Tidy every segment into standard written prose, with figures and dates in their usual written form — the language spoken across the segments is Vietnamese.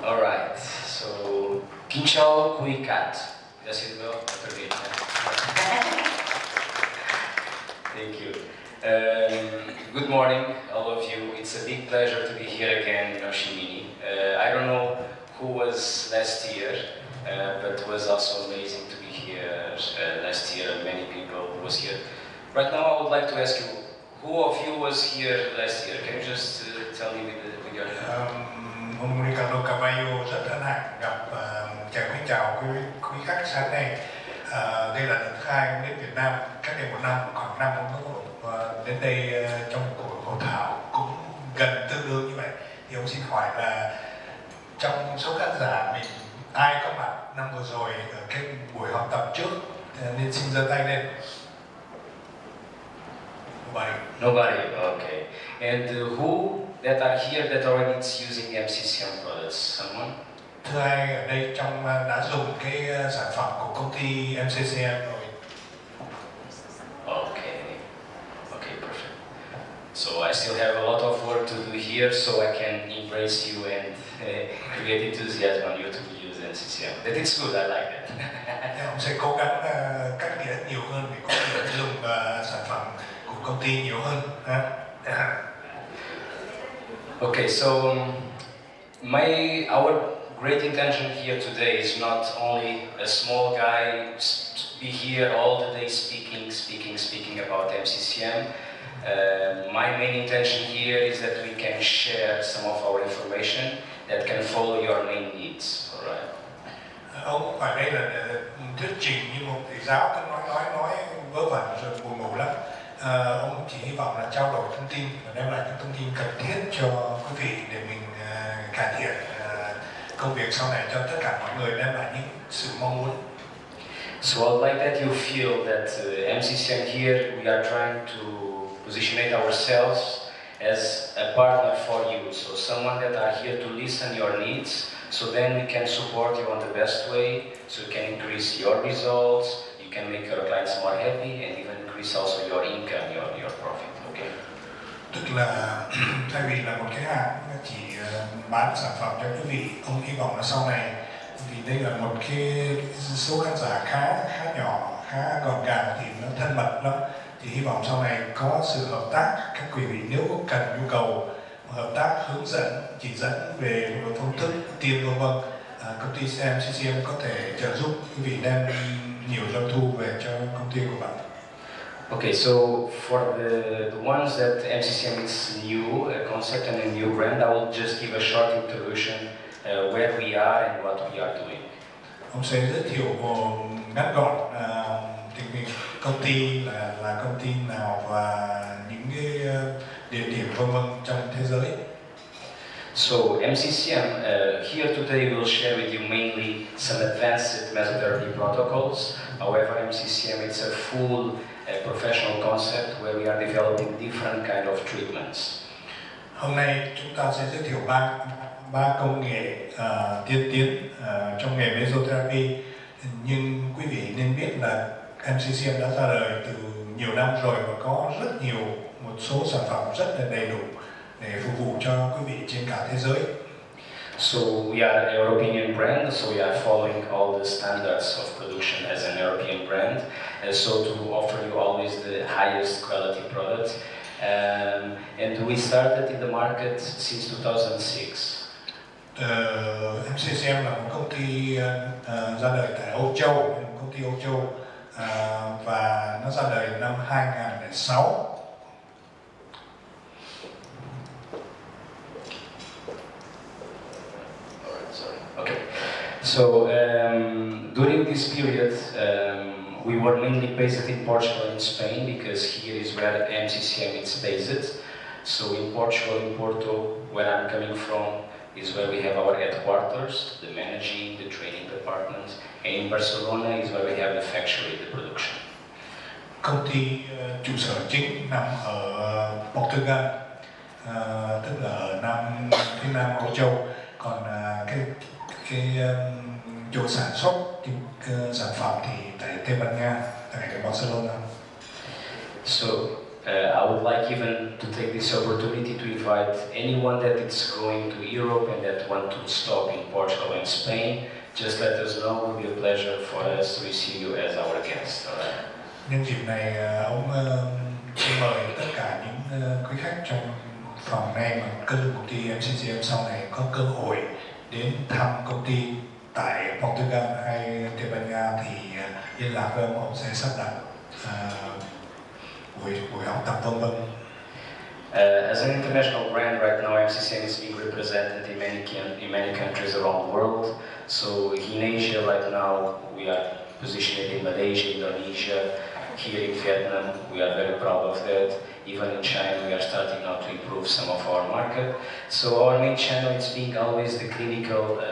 Alright, so Kinchao Kuikat. Does it go? Thank you. Good morning, all of you. It's a big pleasure to be here again in Ho Chi Minh. I don't know who was last year, but it was also amazing to be here last year. Many people was here. Right now, I would like to ask you, who of you was here last year? Can you just tell me with your hand? Ông Ricardo Cavallo rất hân hạnh gặp kính chào quý khách sáng nay. Đây là lần thứ hai ông đến Việt Nam, cách đây một năm, khoảng năm ông đến đây trong cuộc hội thảo cũng gần tương đương như vậy. Thì ông xin hỏi là trong số khán giả mình ai có mặt năm vừa rồi ở cái buổi học tập trước nên xin giơ tay lên. Nobody, okay. And who that are here that already is using MCCM products? Someone? Thưa ai ở đây trong đã dùng cái sản phẩm của công ty MCCM rồi? Okay, okay, perfect. So I still have a lot of work to do here, so I can embrace you and create enthusiasm on you to use MCCM. But it's good, I like that. Ông sẽ cố gắng cắt nghĩa nhiều hơn để có thể dùng sản phẩm của công ty nhiều hơn. Okay, so our great intention here today is not only a small guy be here all the day speaking about MCCM. My main intention here is that we can share some of our information that can follow your main needs. All right. Ông không phải đây là thuyết trình như một thầy giáo cứ nói vớ vẩn rồi buồn ngủ lắm. Ông chỉ hy vọng là trao đổi thông tin và đem lại những thông tin cần thiết cho quý vị để mình cải thiện công việc sau này cho tất cả mọi người, đem lại những sự mong muốn. So I'd like that you feel that MCCM here we are trying to positionate ourselves as a partner for you. So someone that are here to listen your needs, so then we can support you on the best way, so you can increase your results, you can make your clients more happy, and even increase also your income, your profit. Okay. Tức là thay vì là một cái hãng chỉ bán sản phẩm cho quý vị, ông hy vọng là sau này thì đây là một cái số khán giả khá nhỏ, khá gọn gàng thì nó thân mật lắm. Thì hy vọng sau này có sự hợp tác các quý vị nếu có cần nhu cầu hợp tác hướng dẫn chỉ dẫn về một phương thức tiêm vân vân, công ty MCCM có thể trợ giúp quý vị đem nhiều doanh thu về cho công ty của bạn. Okay, so for the ones that MCCM is new concept and a new brand, I will just give a short introduction where we are and what we are doing. Ông sẽ giới thiệu ngắn gọn công ty là công ty nào và những cái địa điểm vân vân trong thế giới. So MCCM here today will share with you mainly some advanced mesotherapy protocols. However, MCCM it's a full professional concept where we are developing different kind of treatments. Hôm nay chúng ta sẽ giới thiệu ba công nghệ tiên tiến trong nghề mesotherapy, nhưng quý vị nên biết là MCCM đã ra đời từ nhiều năm rồi và có rất nhiều một số sản phẩm rất là đầy đủ để phục vụ cho quý vị trên cả thế giới. So we are an European brand, so we are following all the standards of production as an European brand, and so to offer you always the highest quality products. And we started in the market since 2006. MCCM là một công ty ra đời tại Âu Châu, một công ty Âu Châu, và nó ra đời năm 2006. Okay, so during this period we were mainly based in Portugal and Spain because here is where MCCM is based. So in Portugal, in Porto, where I'm coming from, is where we have our headquarters, the managing, the training department, and in Barcelona is where we have the factory, the production. Công ty trụ sở chính nằm ở Portugal, tức là ở phía nam Âu Châu, còn cái chỗ sản xuất sản phẩm thì tại Tây Ban Nha, tại Barcelona. So I would like even to take this opportunity to invite anyone that is going to Europe and that want to stop in Portugal and Spain. Just let us know. It will be a pleasure for us to receive you as our guest. All right? Nhân dịp này ông xin mời tất cả những quý khách trong phòng này mà cơ lực công ty MCCM sau này có cơ hội đến thăm công ty tại Portugal hay Tây Ban Nha thì liên lạc với ông sẽ sắp đặt buổi học tập vân vân. As an international brand right now, MCCM is being represented in many countries around the world. So in Asia right now, we are positioned in Malaysia, Indonesia, here in Vietnam. We are very proud of that. Even in China, we are starting now to improve some of our market. So our main channel is being always the clinical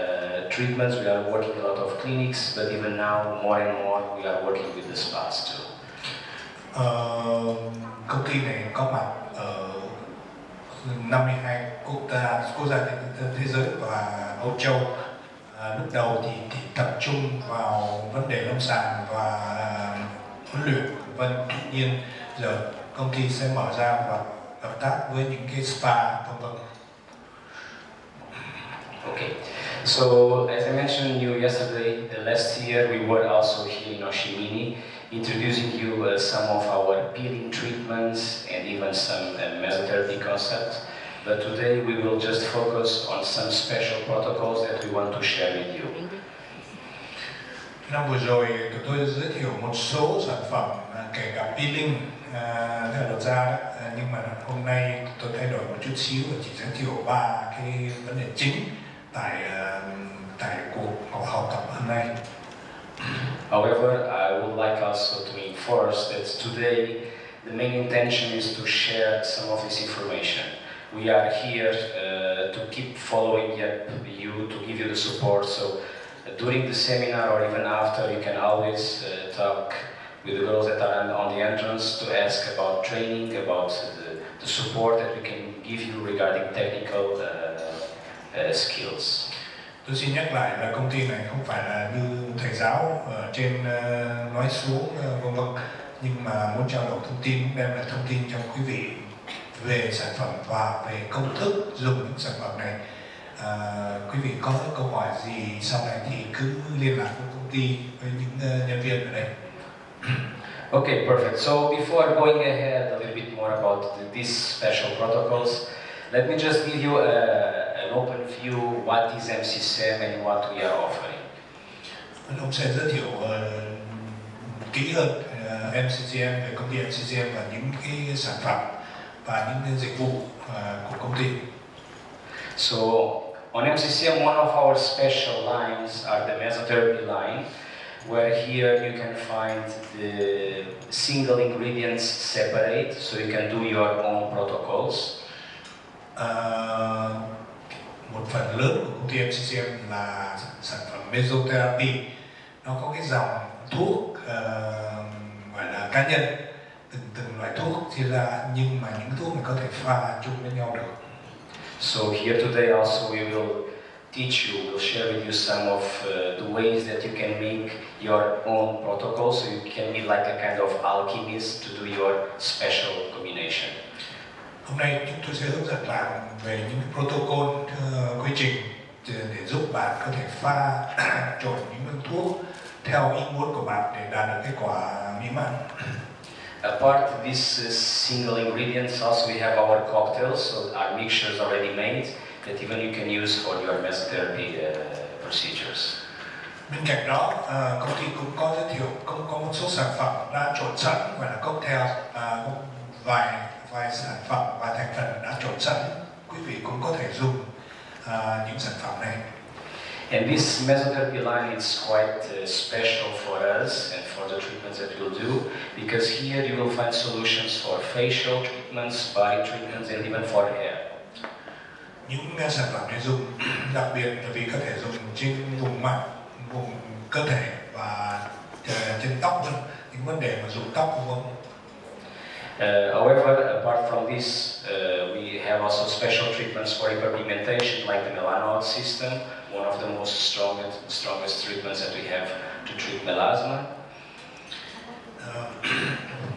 treatments. We are working a lot of clinics, but even now, more and more, we are working with the spas too. Công ty này có mặt ở 52 quốc gia trên thế giới và Âu Châu. Lúc đầu thì tập trung vào vấn đề lâm sàng và huấn luyện vân. Tuy nhiên giờ công ty sẽ mở ra và hợp tác với những cái spa vân vân. Okay, so as I mentioned you yesterday, last year we were also here in Ho Chi Minh introducing you some of our peeling treatments and even some mesotherapy concepts. But today we will just focus on some special protocols that we want to share with you. Năm vừa rồi tụi tôi giới thiệu một số sản phẩm kể cả peeling theo lột da đó, nhưng mà hôm nay tôi thay đổi một chút xíu và chỉ giới thiệu 3 cái vấn đề chính tại cuộc học tập hôm nay. However, I would like also to enforce that today the main intention is to share some of this information. We are here to keep following you, to give you the support. So during the seminar or even after, you can always talk with the girls that are on the entrance to ask about training, about the support that we can give you regarding technical skills. Tôi xin nhắc lại là công ty này không phải là như thầy giáo ở trên nói xuống vân vân, nhưng mà muốn trao đổi thông tin, đem lại thông tin cho quý vị về sản phẩm và về công thức dùng những sản phẩm này. Quý vị có câu hỏi gì sau này thì cứ liên lạc với công ty, với những nhân viên ở đây. Okay, perfect. So before going ahead a little bit more about these special protocols, let me just give you an open view what is MCCM and what we are offering. Ông sẽ giới thiệu kỹ hơn MCCM, về công ty MCCM và những cái sản phẩm và những cái dịch vụ của công ty. So on MCCM, one of our special lines are the mesotherapy line, where here you can find the single ingredients separate, so you can do your own protocols. Một phần lớn của công ty MCCM là sản phẩm mesotherapy. Nó có cái dòng thuốc gọi là cá nhân, từng loại thuốc chia ra, nhưng mà những thuốc này có thể pha chung với nhau được. So here today also we will teach you, we'll share with you some of the ways that you can make your own protocol, so you can be like a kind of alchemist to do your special combination. Hôm nay chúng tôi sẽ hướng dẫn bạn về những protocol, quy trình để giúp bạn có thể pha trộn những thuốc theo ý muốn của bạn để đạt được kết quả mỹ mãn. Apart from these single ingredients, also we have our cocktails, so our mixtures already made that even you can use for your mesotherapy procedures. Bên cạnh đó, công ty cũng có giới thiệu có một số sản phẩm đã trộn sẵn gọi là cocktail, vài sản phẩm và thành phần đã trộn sẵn. Quý vị cũng có thể dùng những sản phẩm này. And this mesotherapy line is quite special for us and for the treatments that we'll do, because here you will find solutions for facial treatments, body treatments, and even for hair. Những sản phẩm này dùng đặc biệt là vì có thể dùng trên vùng mặt, vùng cơ thể và trên tóc nữa, những vấn đề mà dùng tóc vân vân. However, apart from this, we have also special treatments for hyperpigmentation, like the melanoma system, one of the most strongest treatments that we have to treat melasma.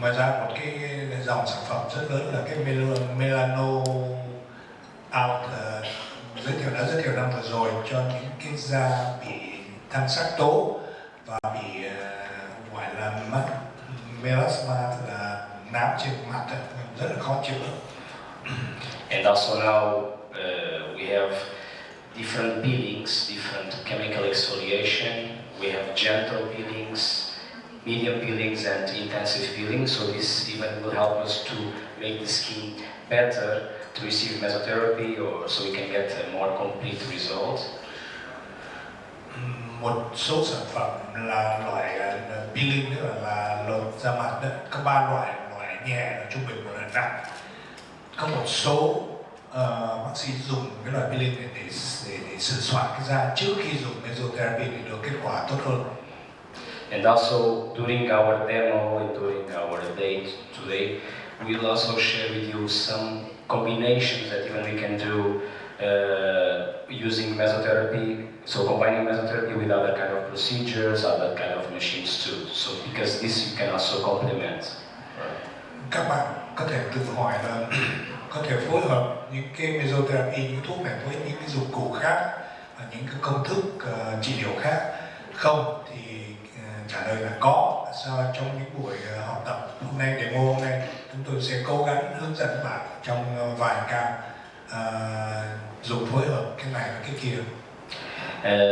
Ngoài ra một cái dòng sản phẩm rất lớn là cái Melano Out, đã giới thiệu năm vừa rồi cho những cái da bị than sắc tố và bị gọi là melasma, là nám trên mặt rất là khó chịu. And also now we have different peelings, different chemical exfoliation. We have gentle peelings, medium peelings, and intensive peelings. So this even will help us to make the skin better to receive mesotherapy, or so we can get a more complete result. Một số sản phẩm là loại peeling, tức là lột da mặt đó, có 3 loại: loại nhẹ, trung bình và loại nặng. Có một số bác sĩ dùng cái loại peeling này để sửa soạn cái da trước khi dùng mesotherapy để được kết quả tốt hơn. And also during our demo and during our date today, we will also share with you some combinations that even we can do using mesotherapy. So combining mesotherapy with other kind of procedures, other kind of machines too. So because this you can also complement. Các bạn có thể tự hỏi là có thể phối hợp những cái mesotherapy, những thuốc này với những cái dụng cụ khác và những cái công thức trị liệu khác không? Thì trả lời là có. Sau trong những buổi học tập hôm nay, demo hôm nay, chúng tôi sẽ cố gắng hướng dẫn bạn trong vài ca dùng phối hợp cái này và cái kia.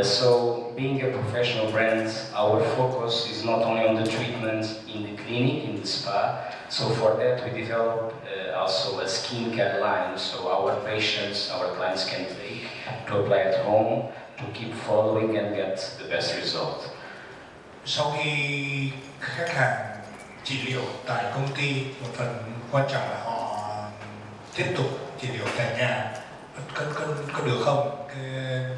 So being a professional brand, our focus is not only on the treatment in the clinic, in the spa. So for that we develop also a skincare line, so our patients, our clients can take to apply at home, to keep following and get the best result. Sau khi khách hàng trị liệu tại công ty, một phần quan trọng là họ tiếp tục trị liệu tại nhà. Có được không? Cái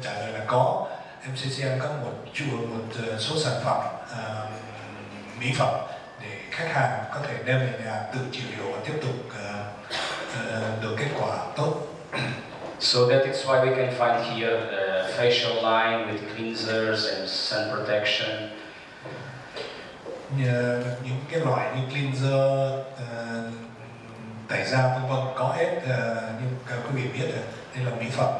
trả lời là có. MCCM có một số sản phẩm mỹ phẩm để khách hàng có thể đem về nhà tự trị liệu và tiếp tục được kết quả tốt. So that is why we can find here a facial line with cleansers and sun protection. Những cái loại như cleanser, tẩy da vân vân có hết, như các quý vị biết đây là mỹ phẩm.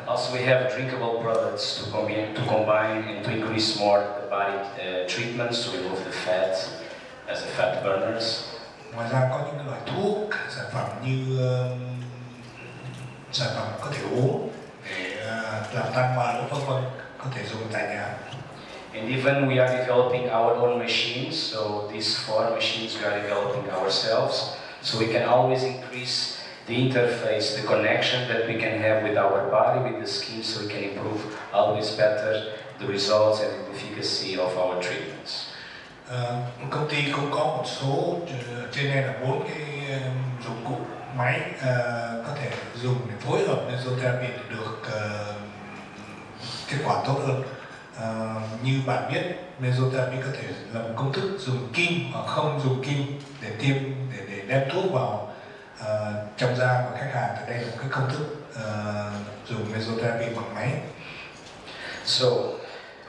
Also we have drinkable products to combine and to increase more the body treatments to remove the fat as a fat burners. Ngoài ra có những loại thuốc, sản phẩm như sản phẩm có thể uống để làm tăng mỡ vân vân, có thể dùng tại nhà. And even we are developing our own machines, so these 4 machines we are developing ourselves, so we can always increase the interface, the connection that we can have with our body, with the skin, so we can improve always better the results and the efficacy of our treatments. Công ty cũng có một số, trên đây là 4 cái dụng cụ máy có thể dùng để phối hợp mesotherapy để được kết quả tốt hơn. Như bạn biết, mesotherapy có thể là một công thức dùng kim hoặc không dùng kim để tiêm, để đem thuốc vào trong da của khách hàng. Thì đây là một cái công thức dùng mesotherapy bằng máy. So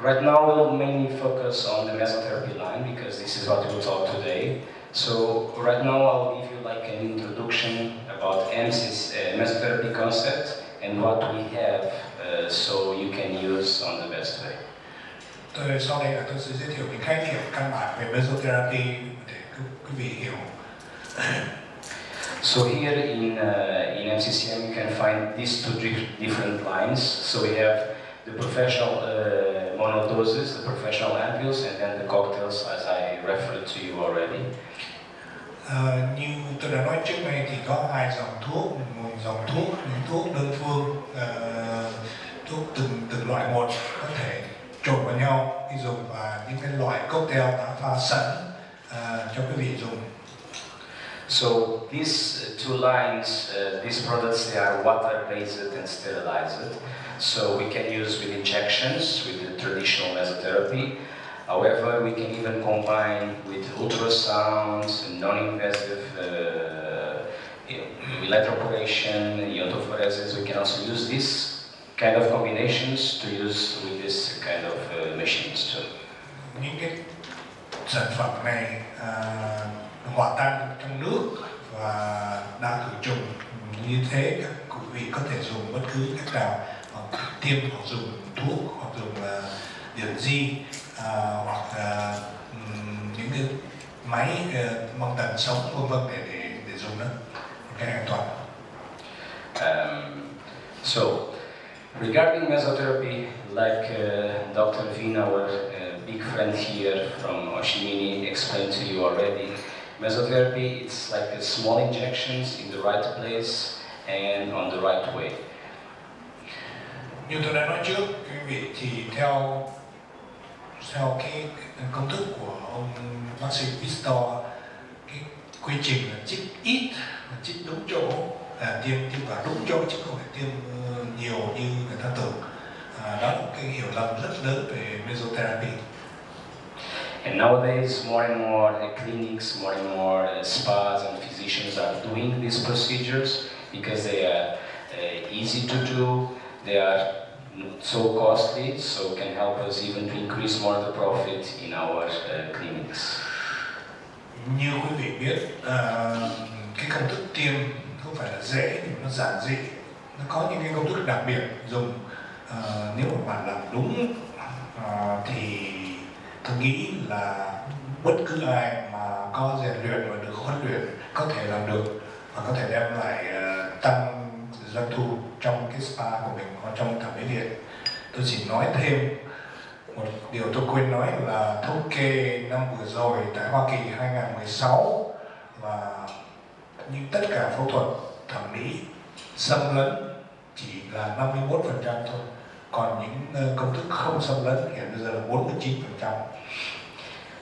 right now we'll mainly focus on the mesotherapy line because this is what we'll talk today. So right now I'll give you like an introduction about mesotherapy concept and what we have, so you can use on the best way. Sau đây là tôi sẽ giới thiệu những khái niệm căn bản về mesotherapy để quý vị hiểu. So here in MCCM you can find these 2 different lines. So we have the professional monodoses, the professional ampules, and then the cocktails, as I referred to you already. Như tôi đã nói trước đây thì có 2 dòng thuốc, một dòng thuốc, những thuốc đơn phương, thuốc từng loại một có thể trộn vào nhau khi dùng, và những cái loại cocktail đã pha sẵn cho quý vị dùng. So these 2 lines, these products, they are water-based and sterilized. So we can use with injections, with the traditional mesotherapy. However, we can even combine with ultrasounds and non-invasive electroporation, iontophoresis. We can also use this kind of combinations to use with this kind of machines too. Những cái sản phẩm này hòa tan trong nước và đã khử trùng, như thế các quý vị có thể dùng bất cứ cách nào, hoặc tiêm hoặc dùng thuốc hoặc dùng điện di hoặc những cái máy băng tần sống vân vân để dùng nó một cách an toàn. So, regarding mesotherapy, like Dr. Vin, our big friend here from Ho Chi Minh, explained to you already, mesotherapy, it's like small injections in the right place and on the right way. Như tôi đã nói trước, quý vị thì theo cái công thức của ông bác sĩ Pistor, cái quy trình là chích ít và chích đúng chỗ, tiêm vào đúng chỗ chứ không phải tiêm nhiều như người ta tưởng. Đó là một cái hiểu lầm rất lớn về mesotherapy. And nowadays, more and more clinics, more and more spas and physicians are doing these procedures because they are easy to do, they are not so costly, so can help us even to increase more the profit in our clinics. Như quý vị biết, cái công thức tiêm không phải là dễ nhưng nó giản dị. Nó có những cái công thức đặc biệt dùng. Nếu mà bạn làm đúng thì tôi nghĩ là bất cứ ai mà có rèn luyện và được huấn luyện có thể làm được và có thể đem lại tăng doanh thu trong cái spa của mình hoặc trong thẩm mỹ viện. Tôi chỉ nói thêm một điều tôi quên nói là thống kê năm vừa rồi tại Hoa Kỳ 2016 và như tất cả phẫu thuật thẩm mỹ xâm lấn chỉ là 51% thôi. Còn những công thức không xâm lấn hiện bây giờ là 49%.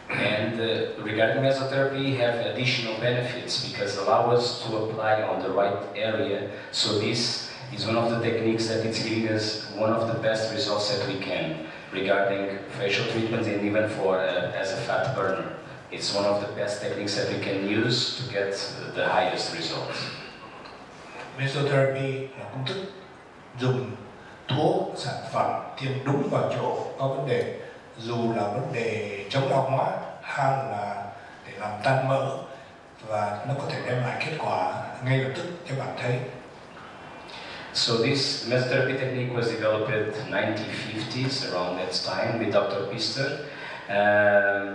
And regarding mesotherapy, have additional benefits because allow us to apply on the right area. So this is one of the techniques that it's giving us one of the best results that we can regarding facial treatments and even for as a fat burner. It's one of the best techniques that we can use to get the highest results. Mesotherapy là công thức dùng thuốc, sản phẩm tiêm đúng vào chỗ có vấn đề, dù là vấn đề chống lão hóa hay là để làm tan mỡ, và nó có thể đem lại kết quả ngay lập tức cho bạn thấy. So this mesotherapy technique was developed in the 1950s, around that time, with Dr. Pister.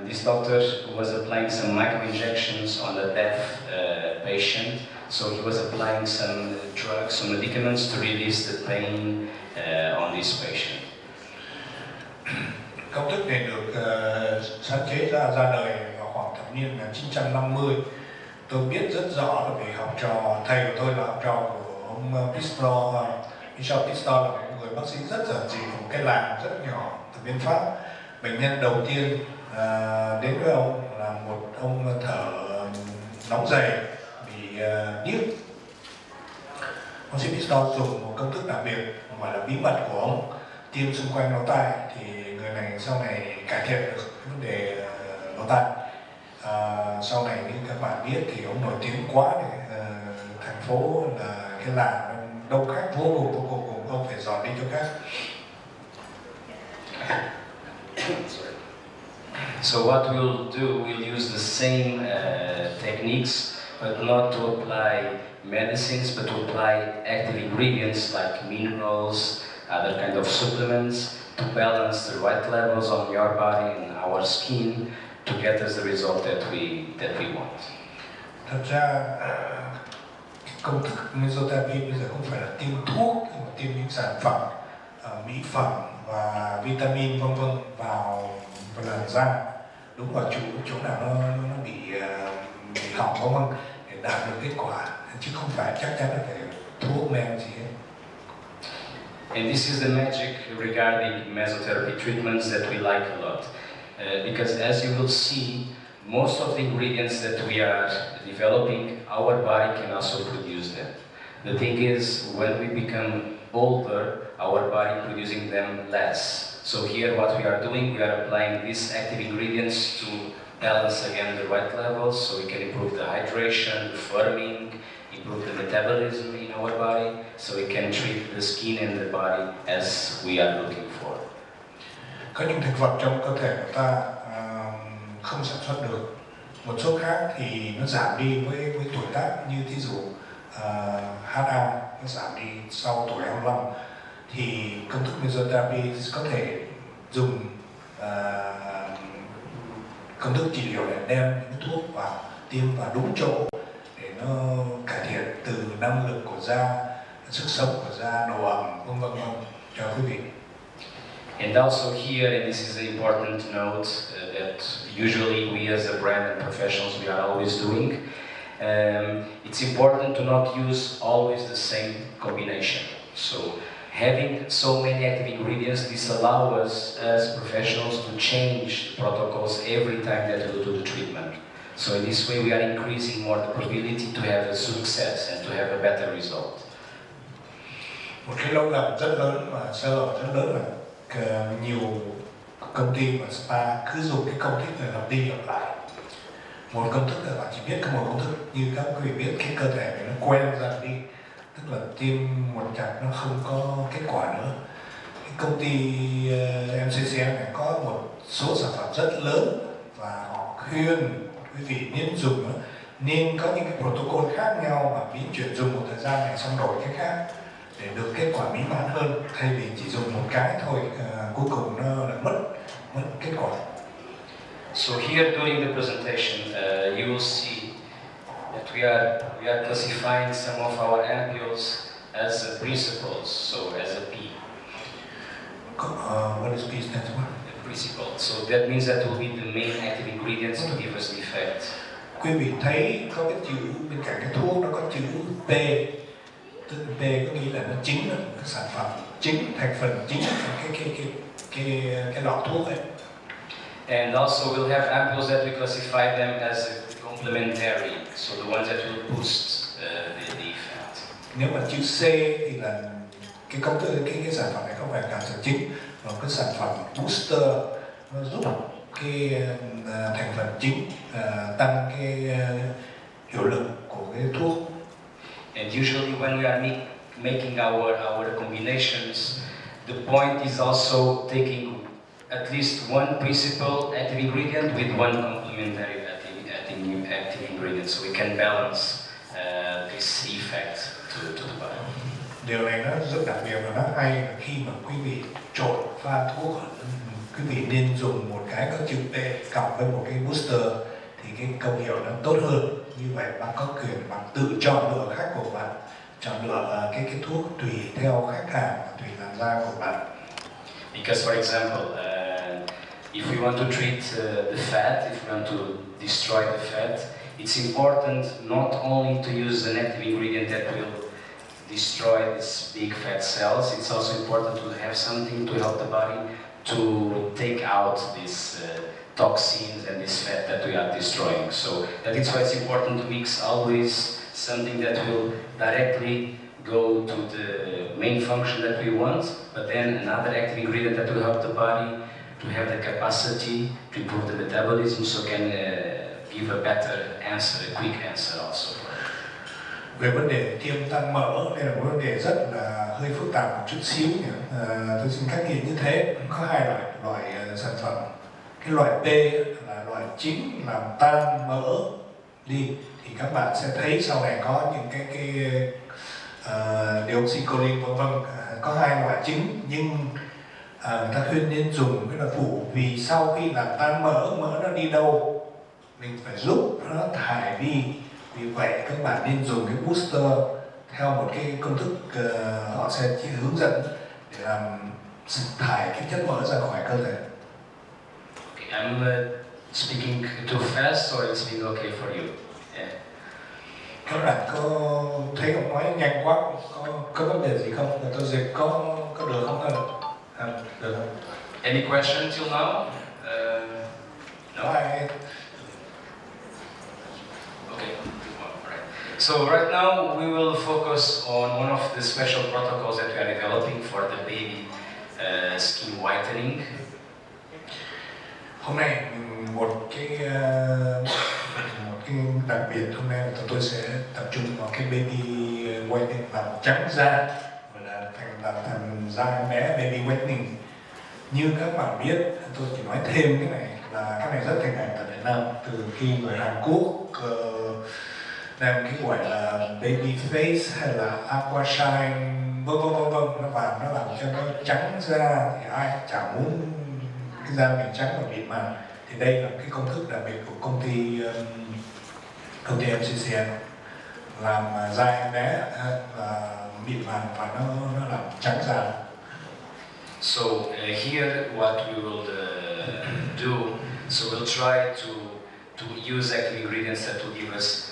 This doctor was applying some micro-injections on a deaf patient. So he was applying some drugs, some medicaments to release the pain on this patient. Công thức này được sáng chế ra đời vào khoảng thập niên 1950. Tôi biết rất rõ là vì học trò, thầy của tôi là học trò của ông Pistor. Bishop Pistor là một người bác sĩ rất giản dị, một cái làng rất nhỏ ở bên Pháp. Bệnh nhân đầu tiên đến với ông là một ông thở nóng dày bị điếc. Bác sĩ Pistor dùng một công thức đặc biệt gọi là bí mật của ông, tiêm xung quanh lỗ tai thì người này sau này cải thiện được cái vấn đề lỗ tai. Sau này như các bạn biết thì ông nổi tiếng quá để thành phố là cái làng đông khách vô cùng ông phải dọn đi chỗ khác. So what we'll do, we'll use the same techniques, but not to apply medicines, but to apply active ingredients like minerals, other kind of supplements, to balance the right levels on your body and our skin to get us the result that we want. Thật ra công thức mesotherapy bây giờ không phải là tiêm thuốc mà tiêm những sản phẩm mỹ phẩm và vitamin vân vân vào làn da, đúng vào chỗ nào nó bị hỏng vân vân để đạt được kết quả, chứ không phải chắc chắn là phải thuốc men gì hết. And this is the magic regarding mesotherapy treatments that we like a lot. Because as you will see, most of the ingredients that we are developing, our body can also produce them. The thing is, when we become older, our body producing them less. So here what we are doing, we are applying these active ingredients to balance again the right levels, so we can improve the hydration, the firming, improve the metabolism in our body, so we can treat the skin and the body as we are looking for. Có những thực vật trong cơ thể của ta không sản xuất được. Một số khác thì nó giảm đi với tuổi tác, như thí dụ HA nó giảm đi sau tuổi 25, thì công thức mesotherapy có thể dùng công thức trị liệu để đem những thuốc vào tiêm vào đúng chỗ để nó cải thiện từ năng lực của da, sức sống của da, độ ẩm, vân vân cho quý vị. And also here, and this is an important note that usually we as a brand and professionals we are always doing, it's important to not use always the same combination. So having so many active ingredients, this allows us as professionals to change protocols every time that we do the treatment. So in this way we are increasing more the probability to have a success and to have a better result. Một cái lỗi lầm rất lớn và sai lầm rất lớn là nhiều công ty và spa cứ dùng cái công thức này lặp đi lặp lại. Một công thức là bạn chỉ biết có một công thức, như các quý vị biết cái cơ thể này nó quen dần đi, tức là tiêm một chặt nó không có kết quả nữa. Cái công ty MCCM này có một số sản phẩm rất lớn và họ khuyên quý vị nên dùng, nên có những cái protocol khác nhau và biến chuyển dùng một thời gian này xong đổi cái khác để được kết quả mỹ mãn hơn, thay vì chỉ dùng một cái thôi, cuối cùng nó lại mất kết quả. So here during the presentation, you will see that we are classifying some of our ampules as principles, so as a P. What is P stands for? A principle. So that means that will be the main active ingredients to give us the effect. Quý vị thấy có cái chữ bên cạnh cái thuốc nó có chữ P. Tức là P có nghĩa là nó chính là cái sản phẩm chính, thành phần chính cái lọ thuốc ấy. And also we'll have ampules that we classify them as complementary, so the ones that will boost the effect. Nếu mà chữ C thì là cái công thức, cái sản phẩm này không phải là sản chính, mà cái sản phẩm booster nó giúp cái thành phần chính tăng cái hiệu lực của cái thuốc. And usually when we are making our combinations, the point is also taking at least one principal active ingredient with one complementary active ingredient, so we can balance this effect to the body. Điều này nó rất đặc biệt và nó hay là khi mà quý vị trộn pha thuốc, quý vị nên dùng một cái có chữ P cộng với một cái booster thì cái công hiệu nó tốt hơn. Như vậy bạn có quyền bạn tự chọn lựa khách của bạn, chọn lựa cái thuốc tùy theo khách hàng và tùy làn da của bạn. Because for example, if we want to treat the fat, if we want to destroy the fat, it's important not only to use an active ingredient that will destroy these big fat cells, it's also important to have something to help the body to take out these toxins and this fat that we are destroying. So that is why it's important to mix always something that will directly go to the main function that we want, but then another active ingredient that will help the body to have the capacity to improve the metabolism, so can give a better answer, a quick answer also. Về vấn đề tiêm tăng mỡ, đây là một vấn đề rất là hơi phức tạp một chút xíu nhỉ. Tôi xin khắc ghi như thế. Có hai loại sản phẩm. Cái loại P là loại chính làm tan mỡ đi, thì các bạn sẽ thấy sau này có những cái dioxycholine vân vân. Có hai loại chính, nhưng người ta khuyên nên dùng cái loại phụ, vì sau khi làm tan mỡ nó đi đâu mình phải giúp nó thải đi. Vì vậy các bạn nên dùng cái booster theo một cái công thức họ sẽ chỉ hướng dẫn để làm thải cái chất mỡ ra khỏi cơ thể. Okay, I'm speaking too fast, or it's being okay for you? Yeah. Các bạn có thấy ông nói nhanh quá, có vấn đề gì không? Tôi dịch có được không? Được không? Any question till now? No. Okay. Alright. So right now we will focus on one of the special protocols that we are developing for the baby skin whitening. Hôm nay một cái đặc biệt hôm nay là tôi sẽ tập trung vào cái baby whitening, làm trắng da, và là thành da em bé, baby whitening. Như các bạn biết, tôi chỉ nói thêm cái này là cái này rất thịnh hành ở Việt Nam từ khi người Hàn Quốc đem cái gọi là baby face hay là aqua shine vân vân nó vào nó làm cho nó trắng da, thì ai chả muốn cái da mình trắng và mịn màng. Thì đây là cái công thức đặc biệt của công ty MCCN, làm da em bé và mịn màng và nó làm trắng da. So here what we will do, so we'll try to use active ingredients that will give us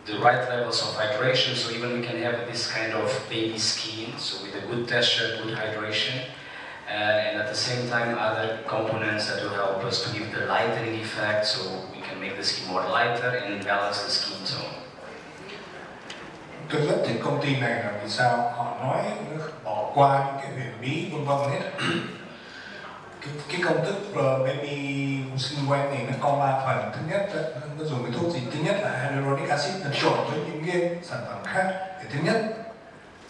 the right levels of hydration, so even we can have this kind of baby skin, so with a good texture, good hydration, and at the same time other components that will help us to give the lightening effect, so we can make the skin more lighter and balance the skin tone. Tôi rất thích công ty này là vì sao họ nói bỏ qua những cái huyền bí vân vân hết. Cái công thức baby skin white này nó có 3 phần. Thứ nhất nó dùng cái thuốc gì? Thứ nhất là hyaluronic acid nó trộn với những cái sản phẩm khác. Thì thứ nhất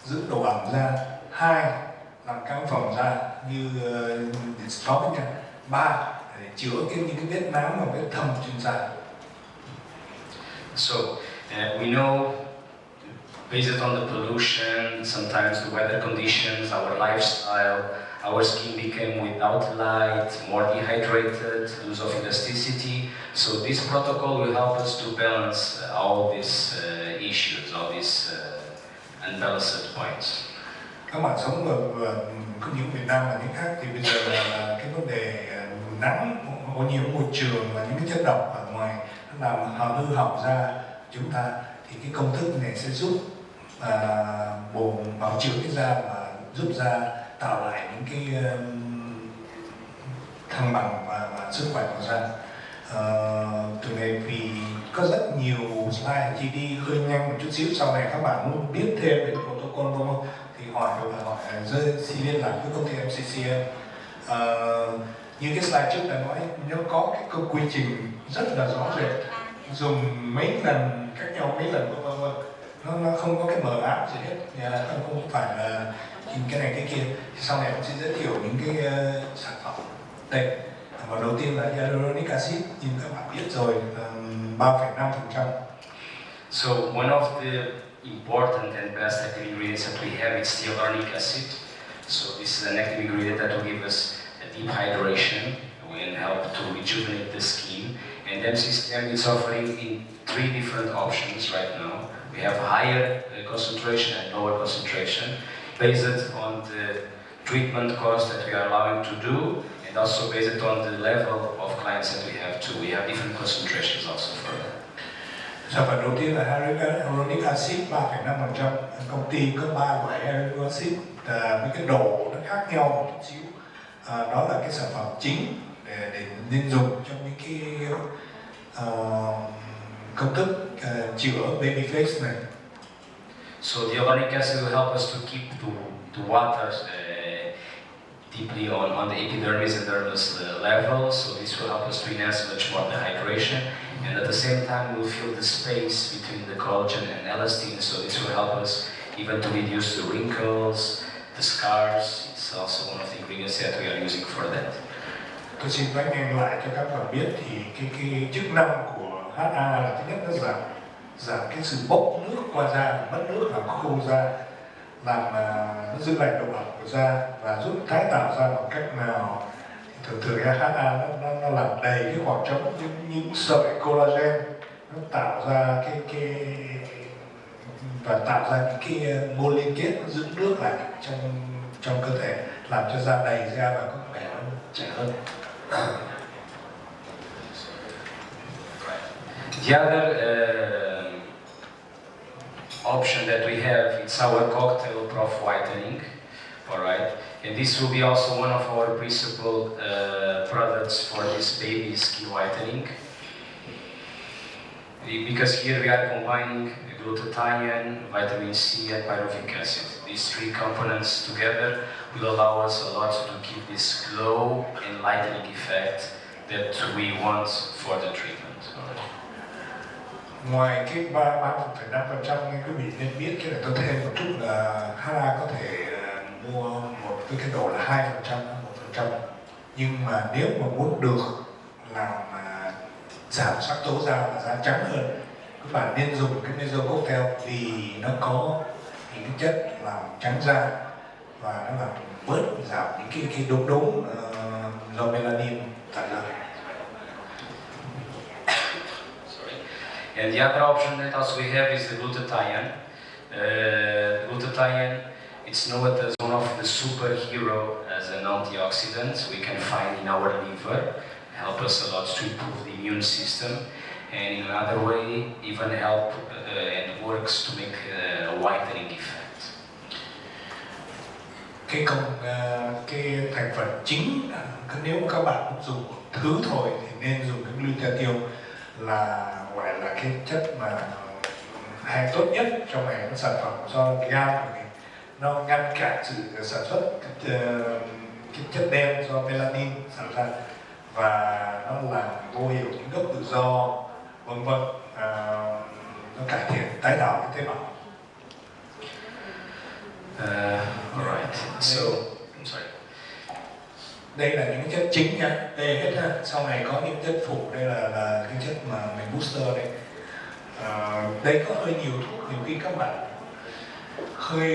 giữ độ ẩm da, 2 làm căng phồng da như có với nhau, 3 để chữa những cái vết nám và vết thâm trên da. So we know, based on the pollution, sometimes the weather conditions, our lifestyle, our skin became without light, more dehydrated, loss of elasticity. So this protocol will help us to balance all these issues, all these unbalanced points. Các bạn sống ở không những Việt Nam mà những khác thì bây giờ là cái vấn đề nắng, ô nhiễm môi trường và những cái chất độc ở ngoài nó làm hư hỏng da chúng ta, thì cái công thức này sẽ giúp bảo chữa cái da và giúp da tạo lại những cái thăng bằng và sức khỏe của da. Từ này vì có rất nhiều slide, chỉ đi hơi nhanh một chút xíu, sau này các bạn muốn biết thêm về protocol không thì hỏi xin liên lạc với công ty MCCN. Như cái slide trước đã nói, nó có cái quy trình rất là rõ rệt, dùng mấy lần khác nhau, mấy lần vân. Nó không có cái mờ ám gì hết, không phải là cái này cái kia. Thì sau này mình sẽ giới thiệu những cái sản phẩm đây. Và đầu tiên là hyaluronic acid, như các bạn biết rồi, 3,5%. So one of the important and best active ingredients that we have is hyaluronic acid. So this is an active ingredient that will give us a deep hydration and help to rejuvenate the skin. And MCCN is offering in 3 different options right now. We have higher concentration and lower concentration based on the treatment cost that we are allowing to do, and also based on the level of clients that we have too. We have different concentrations also for that. Sản phẩm đầu tiên là hyaluronic acid 3,5%. Công ty có 3 loại hyaluronic acid với cái độ nó khác nhau một chút xíu. Đó là cái sản phẩm chính để nên dùng trong những cái công thức chữa baby face này. So the hyaluronic acid will help us to keep the water deeply on the epidermis and dermis level. So this will help us to enhance much more the hydration, and at the same time we'll fill the space between the collagen and elastin. So this will help us even to reduce the wrinkles, the scars. It's also one of the ingredients that we are using for that. Tôi xin nói nhanh lại cho các bạn biết thì cái chức năng của HA là thứ nhất nó giảm cái sự bốc nước qua da, mất nước làm khô da, làm nó giữ lại độ ẩm của da và giúp tái tạo da bằng cách nào. Thường HA nó làm đầy cái khoảng trống những sợi collagen, nó tạo ra cái và tạo ra những cái mô liên kết nó giữ nước lại trong cơ thể, làm cho da đầy da và có vẻ nó trẻ hơn. The other option that we have is our cocktail prof whitening, all right, and this will be also one of our principal products for this baby skin whitening, because here we are combining glutathione, vitamin C and pyruvic acid. These 3 components together will allow us a lot to keep this glow and lightening effect that we want for the treatment. Ngoài cái 3,5% nên quý vị nên biết cái này tôi thêm một chút là HA có thể mua một với cái độ là 2%, 1%. Nhưng mà nếu mà muốn được làm giảm sắc tố da và da trắng hơn. Các bạn nên dùng cái meso cocktail vì nó có những cái chất làm trắng da và nó làm bớt giảm những cái đốm do melanin tạo ra. And the other option that also we have is the glutathione. Glutathione, it's known as one of the superhero as an antioxidant we can find in our liver, help us a lot to improve the immune system, and in another way even help and works to make a whitening effect. Cái thành phần chính nếu các bạn dùng thứ thôi thì nên dùng cái glutathione là gọi là cái chất mà hay tốt nhất trong cái sản phẩm do gan của mình. Nó ngăn cản sự sản xuất cái chất đen do melanin sản ra và nó làm vô hiệu những gốc tự do vân vân, nó cải thiện tái tạo cái tế bào. Alright. So, I'm sorry. Đây là những chất chính nha. Đây hết ha. Sau này có những chất phụ. Đây là cái chất mà mình booster đây. Đây có hơi nhiều thuốc. Nhiều khi các bạn hơi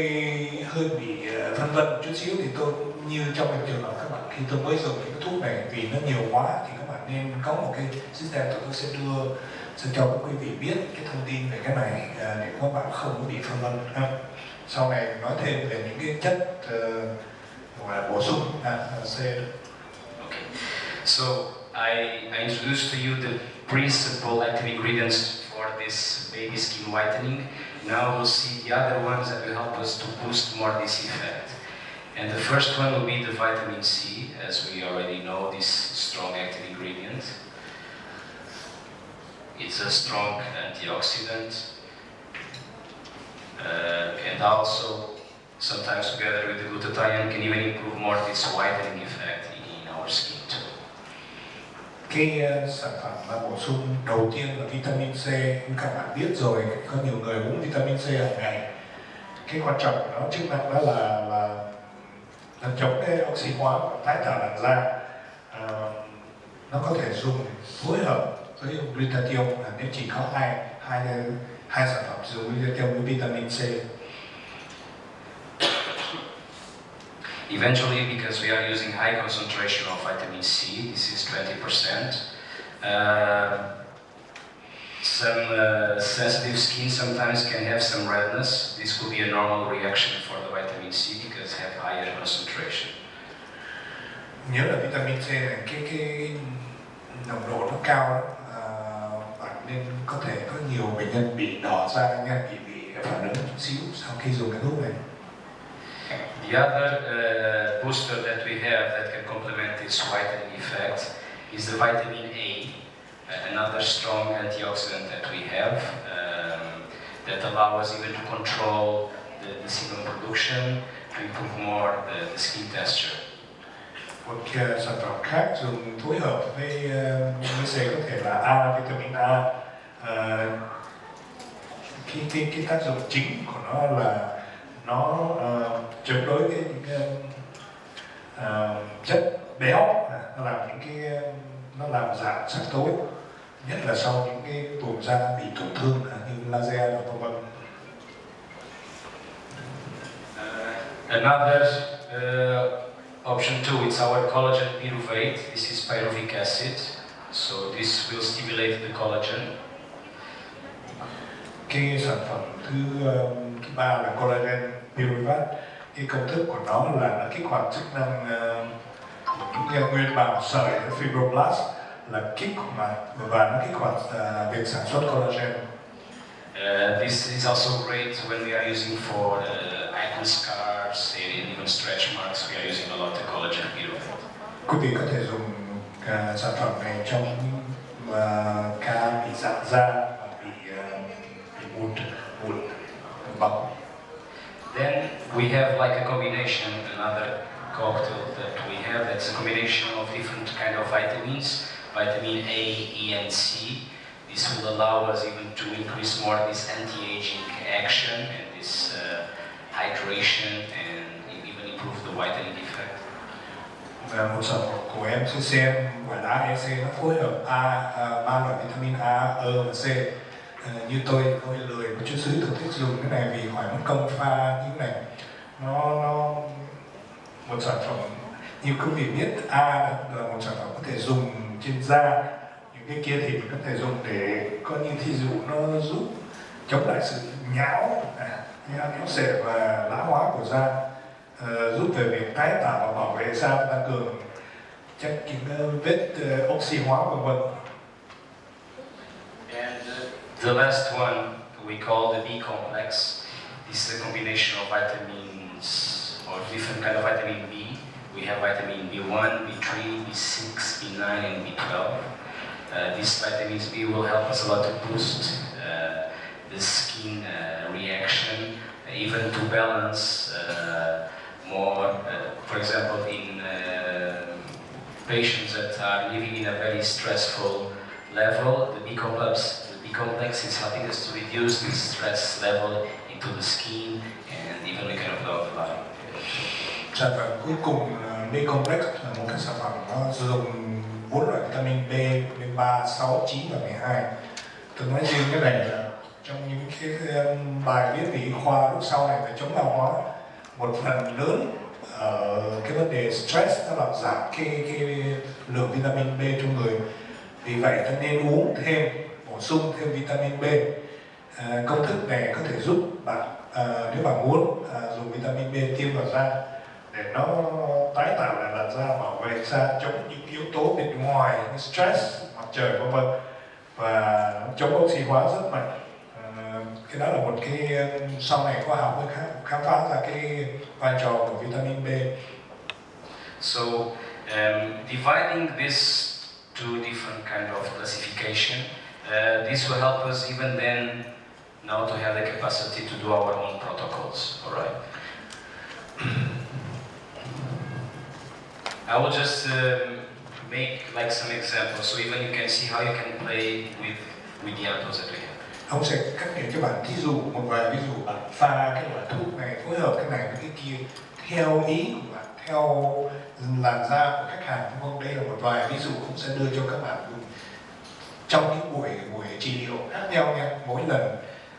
bị phân vân một chút xíu thì tôi như trong cái trường hợp các bạn khi tôi mới dùng những cái thuốc này vì nó nhiều quá thì các bạn nên có một cái system tôi sẽ cho các quý vị biết cái thông tin về cái này để các bạn không có bị phân vân ha. Sau này nói thêm về những cái chất gọi là bổ sung C. Okay. So I introduced to you the principal active ingredients for this baby skin whitening. Now we'll see the other ones that will help us to boost more this effect. And the first one will be the vitamin C, as we already know this strong active ingredient. It's a strong antioxidant. And also, sometimes together with the glutathione, can even improve more this whitening effect in our skin too. Cái sản phẩm mà bổ sung đầu tiên là vitamin C. Như các bạn biết rồi, có nhiều người uống vitamin C hàng ngày. Cái quan trọng của nó chức năng đó là chống cái oxy hóa và tái tạo làn da. Nó có thể dùng phối hợp với glutathione nếu chỉ có hai sản phẩm dùng glutathione với vitamin C. Eventually, because we are using high concentration of vitamin C, this is 20%. Some sensitive skin sometimes can have some redness. This could be a normal reaction for the vitamin C because have higher concentration. Nhớ là vitamin C này cái nồng độ nó cao, bạn nên có thể có nhiều bệnh nhân bị đỏ da nha, bị phản ứng chút xíu sau khi dùng cái thuốc này. The other booster that we have that can complement this whitening effect is the vitamin A, another strong antioxidant that we have that allow us even to control the sebum production, to improve more the skin texture. Một sản phẩm khác dùng phối hợp với C có thể là vitamin A. Cái tác dụng chính của nó là nó chống đối chất béo, nó làm giảm sắc tố, nhất là sau những cái vùng da bị tổn thương như laser và vân vân. Another option too, it's our collagen pyruvate. This is pyruvic acid, so this will stimulate the collagen. Cái sản phẩm thứ ba là collagen pyruvate. Cái công thức của nó là kích hoạt chức năng những nguyên bào sợi fibroblast là và nó kích hoạt việc sản xuất collagen. This is also great when we are using for icon scars and even stretch marks. We are using a lot of collagen pyruvate. Quý vị có thể dùng sản phẩm này trong ca bị rạn da và bị mụn bóng. Then we have like a combination, another cocktail that we have that's a combination of different kind of vitamins, vitamin A, E and C. This will allow us even to increase more this anti-aging action and this hydration and even improve the whitening effect. Một sản phẩm của MCCM gọi là AEC, nó phối hợp ba loại vitamin A, E và C. Như tôi lười một chút xíu tôi thích dùng cái này vì khỏi mất công pha như thế này. Nó một sản phẩm như quý vị biết, A là một sản phẩm có thể dùng trên da, những cái kia thì mình có thể dùng để coi như thí dụ nó giúp chống lại sự nhão sệ và lão hóa của da, giúp về việc tái tạo và bảo vệ da, tăng cường chắc những vết oxy hóa vân vân. And the last one we call the B complex. This is a combination of vitamins or different kind of vitamin B. We have vitamin B1, B3, B6, B9, and B12. These vitamins B will help us a lot to boost the skin reaction, even to balance more, for example, in patients that are living in a very stressful level, the B complex is helping us to reduce this stress level into the skin and even we kind of love life. Sản phẩm cuối cùng B complex là một cái sản phẩm nó sử dụng 4 loại vitamin B, B3, 6, 9 và 12. Tôi nói riêng cái này là trong những cái bài viết về y khoa lúc sau này về chống lão hóa, một phần lớn cái vấn đề stress nó làm giảm cái lượng vitamin B trong người. Vì vậy ta nên uống thêm, bổ sung thêm vitamin B. Công thức này có thể giúp bạn nếu bạn muốn dùng vitamin B tiêm vào da để nó tái tạo lại làn da, bảo vệ da chống những yếu tố bên ngoài như stress, mặt trời vân vân, và chống oxy hóa rất mạnh. Cái đó là một cái sau này khoa học mới khám phá ra cái vai trò của vitamin B. So dividing this to different kind of classification, this will help us even then now to have the capacity to do our own protocols. All right. I will just make like some examples, so even you can see how you can play with the apples that we have. Ông sẽ cắt nghĩa cho bạn thí dụ một vài ví dụ, bạn pha cái loại thuốc này, phối hợp cái này với cái kia theo ý của bạn, theo làn da của khách hàng. Không, đây là một vài ví dụ cũng sẽ đưa cho các bạn dùng trong những buổi trị liệu khác nhau nha. Mỗi lần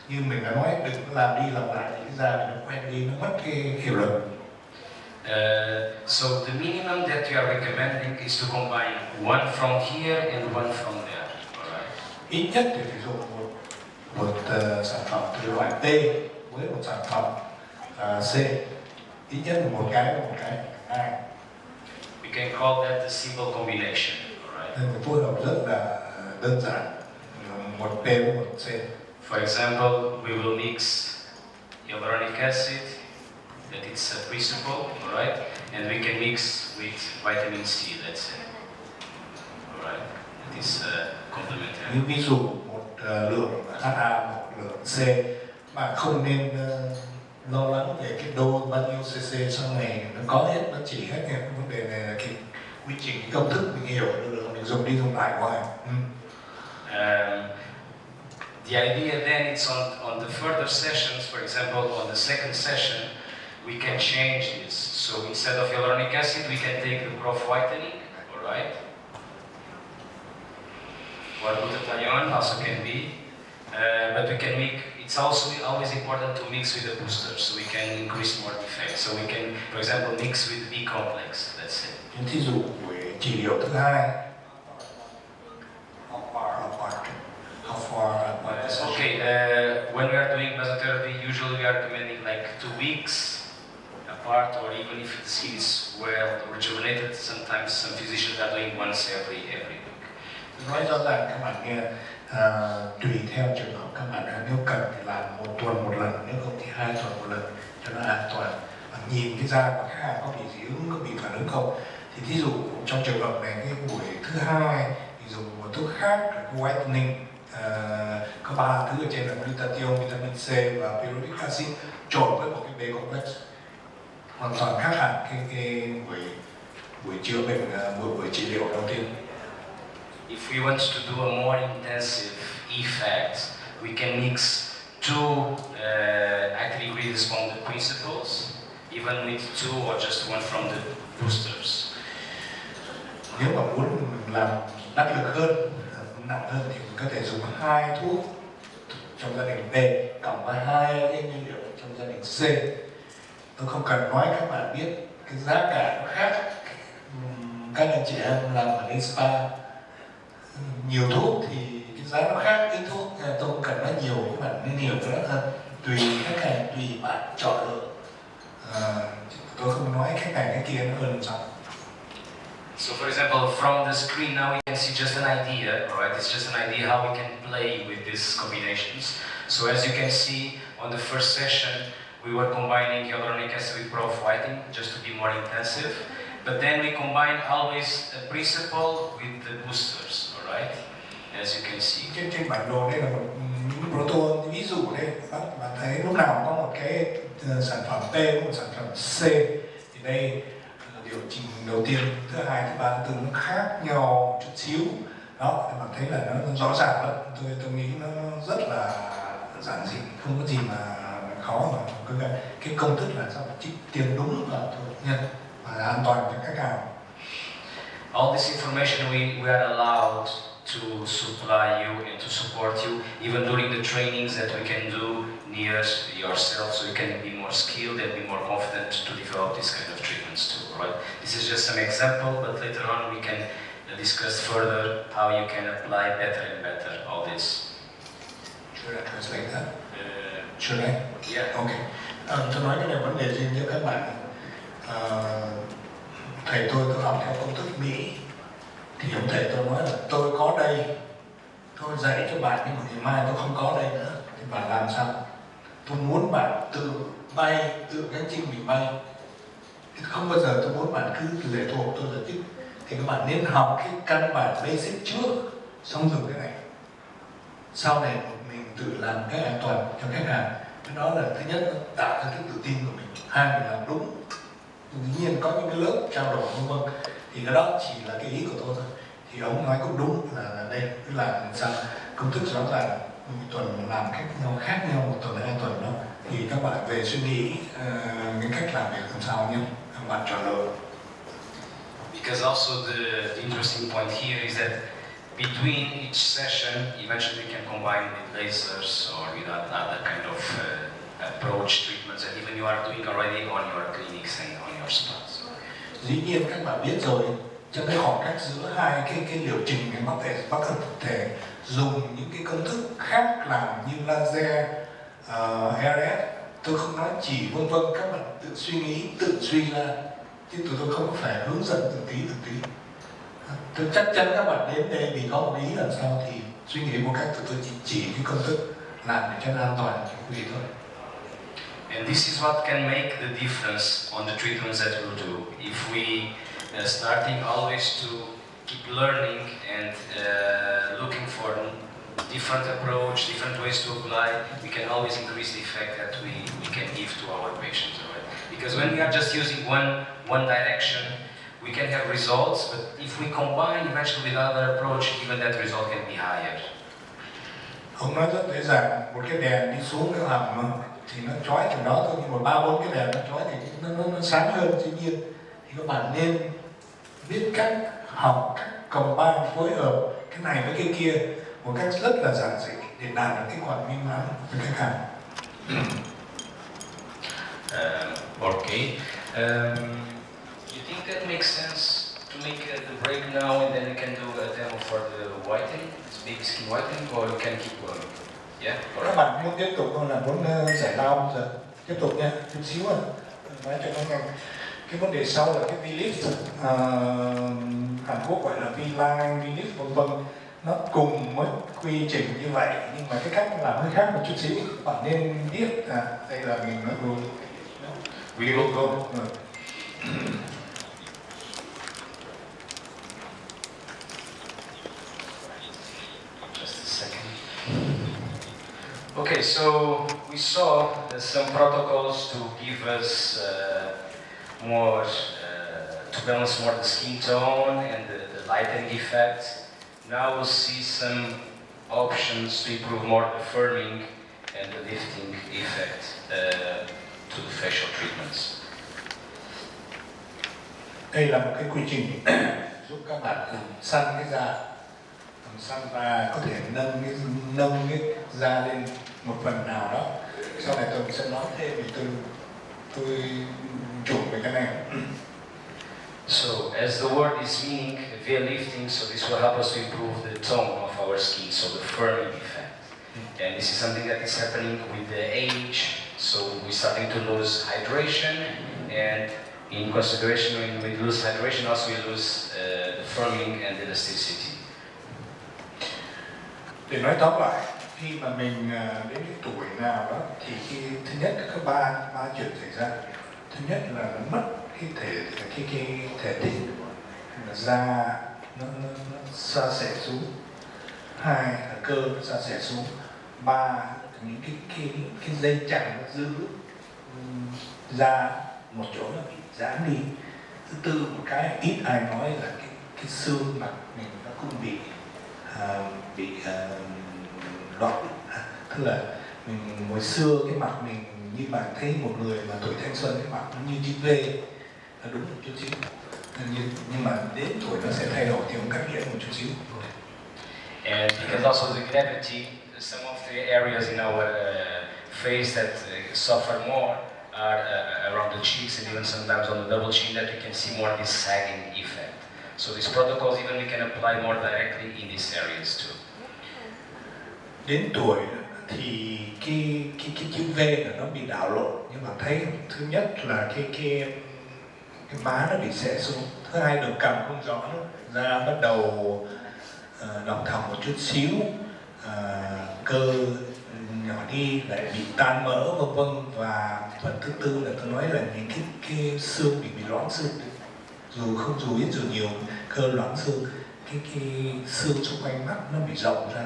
như mình đã nói, đừng làm đi làm lại thì cái da mình nó quen đi, nó mất cái hiệu lực. So the minimum that we are recommending is to combine one from here and one from there. All right. Ít nhất thì phải dùng một sản phẩm từ loại T với một sản phẩm C, ít nhất là một cái và một cái hai. We can call that the simple combination. All right. Nên một phối hợp rất là đơn giản, một T với một C. For example, we will mix hyaluronic acid, that it's a principle, all right, and we can mix with vitamin C, let's say, all right, that is complementary. Như ví dụ một lượng HA, một lượng C, mà không nên lo lắng về cái đô bao nhiêu cc sau này nó có hết, nó chỉ hết nha. Vấn đề này là cái quy trình, cái công thức mình hiểu được, mình dùng đi dùng lại hoài. The idea then it's on the further sessions, for example, on the second session, we can change this. So instead of hyaluronic acid, we can take the growth whitening, all right? Or glutathione also can be, but we can make. It's also always important to mix with the boosters, so we can increase more effect. So we can, for example, mix with B complex. Let's say. Thí dụ buổi trị liệu thứ hai. Okay, when we are doing mesotherapy, usually we are recommending like 2 weeks apart, or even if the skin is well rejuvenated, sometimes some physicians are doing once every week. Nói rõ ràng các bạn nghe, tùy theo trường hợp các bạn, nếu cần thì làm 1 tuần 1 lần, nếu không thì 2 tuần 1 lần cho nó an toàn. Và nhìn cái da của khách hàng có bị dị ứng, có bị phản ứng không. Thì thí dụ trong trường hợp này, cái buổi thứ hai thì dùng một thuốc khác là whitening, có 3 thứ ở trên là glutathione, vitamin C và pyruvic acid trộn với một cái B complex, hoàn toàn khác hẳn cái buổi chữa bệnh, buổi trị liệu đầu tiên. If we want to do a more intensive effect, we can mix 2 active ingredients from the principles, even with 2 or just 1 from the boosters. làm đắc lực hơn, nặng hơn thì mình có thể dùng 2 thuốc trong gia đình B cộng với 2 nguyên liệu trong gia đình C. Tôi không cần nói các bạn biết cái giá cả nó khác. Các anh chị em làm ở đến spa nhiều thuốc thì cái giá nó khác, ít thuốc tôi không cần nói nhiều, các bạn nên hiểu cái đó hơn. Tùy khách hàng, tùy bạn chọn lựa. Tôi không nói khách hàng cái kia nó hơn sao. So for example, from the screen now we can see just an idea, right? It's just an idea how we can play with these combinations. So as you can see on the first session, we were combining hyaluronic acid with pearl whitening just to be more intensive. But then we combine always a principle with the boosters, alright? As you can see. Trên bản đồ đây là một proton, ví dụ đây, bạn thấy lúc nào có một cái sản phẩm T, một sản phẩm C. Thì đây là điều chỉnh đầu tiên, thứ hai, thứ ba, thứ tư nó khác nhau chút xíu. Đó, bạn thấy là nó rõ ràng lắm. Tôi nghĩ nó rất là giản dị, không có gì mà khó mà cái công thức là sao trích tiền đúng vào thôi nha, và an toàn cho khách hàng. All this information we are allowed to supply you and to support you even during the trainings that we can do near yourself, so you can be more skilled and be more confident to develop this kind of treatments too, right? This is just some example, but later on we can discuss further how you can apply better and better all this. Should I translate that? Should I? Yeah. Okay. Tôi nói cái này vấn đề riêng cho các bạn. Thầy tôi học theo công thức Mỹ. Thì ông thầy tôi nói là tôi có đây, tôi dạy cho bạn, nhưng mà ngày mai tôi không có đây nữa. Thì bạn làm sao? Tôi muốn bạn tự bay, tự cánh chim mình bay. Thì không bao giờ tôi muốn bạn cứ lệ thuộc tôi là chứ. Thì các bạn nên học cái căn bản basic trước, xong dùng cái này. Sau này mình tự làm cái an toàn cho khách hàng. Cái đó là thứ nhất, nó tạo ra cái tự tin của mình. Hai, mình làm đúng. Dĩ nhiên có những cái lớp trao đổi vân vân, thì cái đó chỉ là cái ý của tôi thôi. Thì ông nói cũng đúng là đây, cứ làm sao công thức rõ ràng, một tuần làm khác nhau, một tuần hai tuần đó, thì các bạn về suy nghĩ những cách làm việc làm sao nhé, các bạn chọn lựa. Because also the interesting point here is that between each session, eventually we can combine with lasers or with other kind of approach treatments that even you are doing already on your clinics and on your spas. Dĩ nhiên các bạn biết rồi, trong cái khoảng cách giữa hai cái liệu trình thì bác có thể dùng những cái công thức khác làm như laser, RF. Tôi không nói chỉ vân vân, các bạn tự suy nghĩ, tự suy ra, chứ tụi tôi không có phải hướng dẫn từng tí. Tôi chắc chắn các bạn đến đây vì có một ý làm sao thì suy nghĩ một cách tụi tôi chỉ cái công thức làm để cho nó an toàn cho quý vị thôi. And this is what can make the difference on the treatments that we'll do. If we starting always to keep learning and looking for different approach, different ways to apply, we can always increase the effect that we can give to our patients. Right? Because when we are just using one direction, we can have results, but if we combine eventually with other approach, even that result can be higher. Ông nói rất dễ dàng, một cái đèn đi xuống cái hầm mà thì nó chói chừng đó thôi, nhưng mà 3-4 cái đèn nó chói thì nó sáng hơn tự nhiên. Thì các bạn nên biết cách học, cách combine, phối hợp cái này với cái kia một cách rất là giản dị để đạt được kết quả minh mãn với khách hàng. Okay. You think that makes sense to make the break now and then we can do a demo for the whitening, baby skin whitening, or you can keep going? Yeah? Các bạn muốn tiếp tục không, là muốn giải lao bây giờ? Tiếp tục nha, chút xíu à. Nói cho nó nhanh. Cái vấn đề sau là cái V-lift, Hàn Quốc gọi là V-line, V-lift vân vân. Nó cùng một quy trình như vậy, nhưng mà cái cách làm hơi khác một chút xíu. Bạn nên biết đây là mình nói luôn. We will go. Just a second. Okay, so we saw some protocols to give us more, to balance more the skin tone and the lightening effect. Now we'll see some options to improve more the firming and the lifting effect to the facial treatments. Đây là một cái quy trình giúp các bạn làm săn cái da, làm săn và có thể nâng cái da lên một phần nào đó. Sau này tôi sẽ nói thêm vì tôi chụp về cái này. So, as the word is meaning via lifting, so this will help us to improve the tone of our skin, so the firming effect. And this is something that is happening with the age, so we're starting to lose hydration, and in consideration when we lose hydration, also we lose the firming and elasticity. Để nói tóm lại, khi mà mình đến cái tuổi nào đó thì thứ nhất có ba chuyện xảy ra. Thứ nhất là nó mất cái thể tích, da nó sa sẻ xuống. Hai là cơ nó sa sẻ xuống. Ba những cái dây chằng nó giữ da một chỗ nó bị giãn đi. Thứ tư một cái ít ai nói là cái xương mặt mình nó cũng bị loãng. Tức là mình hồi xưa cái mặt mình như bạn thấy một người mà tuổi thanh xuân cái mặt nó như chữ V là đúng một chút xíu, nhưng mà đến tuổi nó sẽ thay đổi theo một cách nghĩa một chút xíu. And because also the gravity, some of the areas in our face that suffer more are around the cheeks and even sometimes on the double chin, that we can see more of this sagging effect. So these protocols even we can apply more directly in these areas too. Đến tuổi thì cái chữ V là nó bị đảo lộn, nhưng mà thấy thứ nhất là cái má nó bị xẻ xuống, thứ hai đường cằm không rõ nữa, da bắt đầu đọng thòng một chút xíu, cơ nhỏ đi, lại bị tan mỡ vân vân, và phần thứ tư là tôi nói là những cái xương bị loãng xương, dù ít dù nhiều, cơ loãng xương, cái xương xung quanh mắt nó bị rộng ra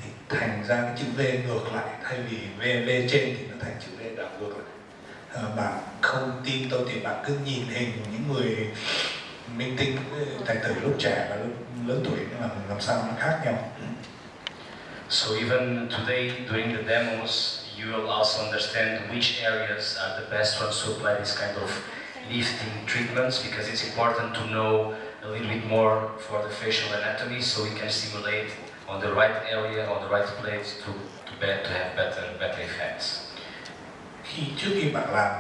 thì thành ra cái chữ V ngược lại, thay vì V trên thì nó thành chữ V đảo ngược lại. Bạn không tin tôi thì bạn cứ nhìn hình những người minh tinh tài tử lúc trẻ và lúc lớn tuổi làm sao nó khác nhau. So even today during the demos, you will also understand which areas are the best ones to apply this kind of lifting treatments, because it's important to know a little bit more for the facial anatomy, so we can stimulate on the right area, on the right place to have better effects. Trước khi bạn làm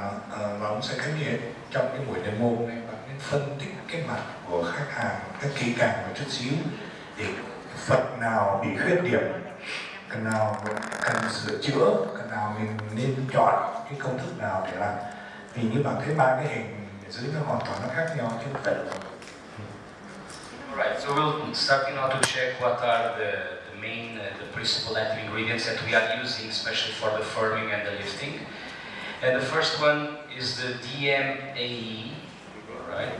và ông sẽ khái niệm trong cái buổi demo này, bạn nên phân tích cái mặt của khách hàng rất kỹ càng một chút xíu, để phần nào bị khuyết điểm, phần nào cần sửa chữa, phần nào mình nên chọn cái công thức nào để làm. Vì như bạn thấy ba cái hình dưới nó hoàn toàn nó khác nhau chứ không phải là. Alright, so we'll starting now to check what are the main, the principal active ingredients that we are using, especially for the firming and the lifting. And the first one is the DMAE, right?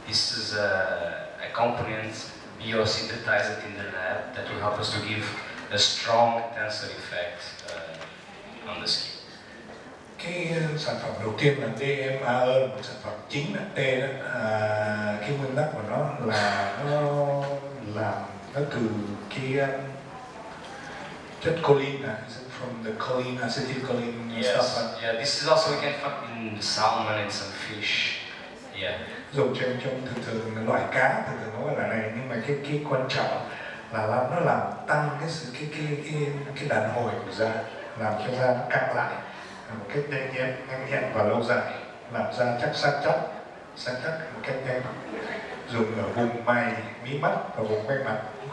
This is a component biosynthesized in the lab that will help us to give a strong tensor effect on the skin. Cái sản phẩm đầu tiên là DMAE, một sản phẩm chính là T đó. Cái nguyên tắc của nó là nó từ cái chất choline, from the choline, acetylcholine and stuff. Yeah, this is also we can find in salmon and some fish. Yeah. Dùng trong thường loại cá thường nó gọi là này, nhưng mà cái quan trọng là nó làm tăng cái đàn hồi của da, làm cho da nó căng lại một cách nhanh nhẹn và lâu dài, làm da săn chắc một cách nhanh, dùng ở vùng mày, mí mắt và vùng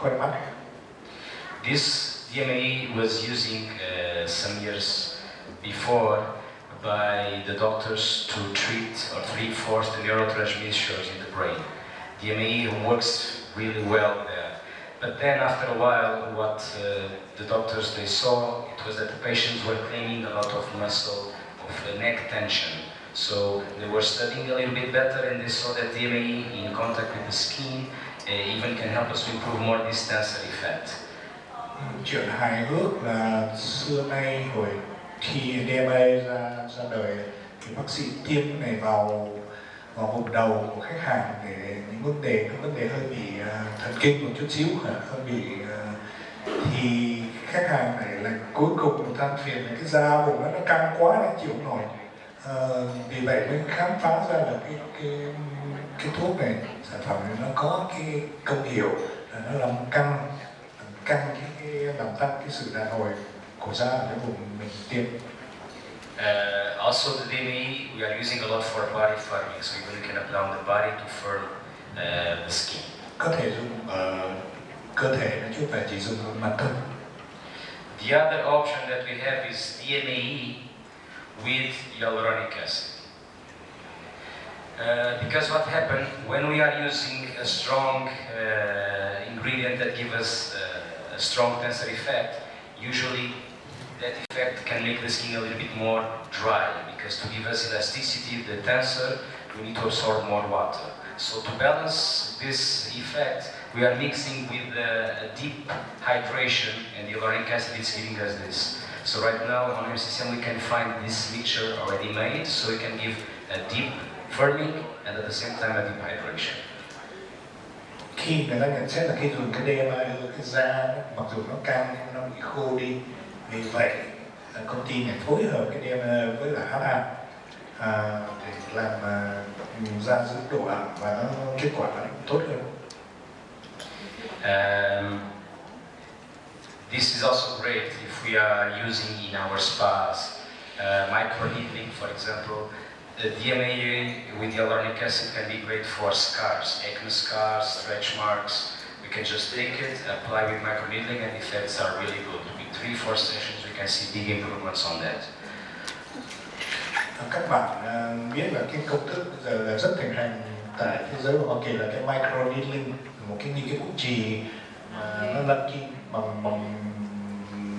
quanh mắt. This DMAE was using some years before by the doctors to treat or reinforce the neurotransmitters in the brain. DMAE works really well there. But then after a while, what the doctors they saw, it was that the patients were claiming a lot of muscle, of neck tension. So they were studying a little bit better, and they saw that DMAE in contact with the skin even can help us to improve more this tensor effect. Chuyện hài hước là xưa nay hồi khi DMAE ra đời thì bác sĩ tiêm cái này vào vùng đầu của khách hàng để những vấn đề hơi bị thần kinh một chút xíu, hơi bị thì khách hàng này là cuối cùng than phiền là cái da vùng nó căng quá, nó chịu không nổi, Vì vậy mới khám phá ra là cái thuốc này, sản phẩm này nó có cái công hiệu là nó làm căng làm tăng cái sự đàn hồi của da ở cái vùng mình tiêm. Also, the DME we are using a lot for body firming, so you can apply on the body to firm the skin. Có thể dùng cơ thể nói chứ phải chỉ dùng mặt thôi. The other option that we have is DME with hyaluronic acid. Because what happened when we are using a strong ingredient that gives us a strong tensor effect, usually that effect can make the skin a little bit more dry, because to give us elasticity, the tensor, we need to absorb more water. So to balance this effect, we are mixing with a deep hydration, and the hyaluronic acid is giving us this. So right now on MCCM we can find this mixture already made, so we can give a deep firming and at the same time a deep hydration. Khi người ta nhận xét là khi dùng cái DMA, cái da mặc dù nó căng nhưng nó bị khô đi, vì vậy công ty này phối hợp cái DMA với là HA để làm da giữ độ ẩm và nó kết quả nó tốt hơn. This is also great if we are using in our spas microneedling, for example. The DMA with hyaluronic acid can be great for scars, acne scars, stretch marks. We can just take it, apply with microneedling, and the effects are really good. With 3-4 sessions, we can see big improvements on that. Các bạn biết là cái công thức bây giờ là rất thịnh hành tại thế giới của Hoa Kỳ là cái microneedling, một cái như cái bút chì mà nó lăn kim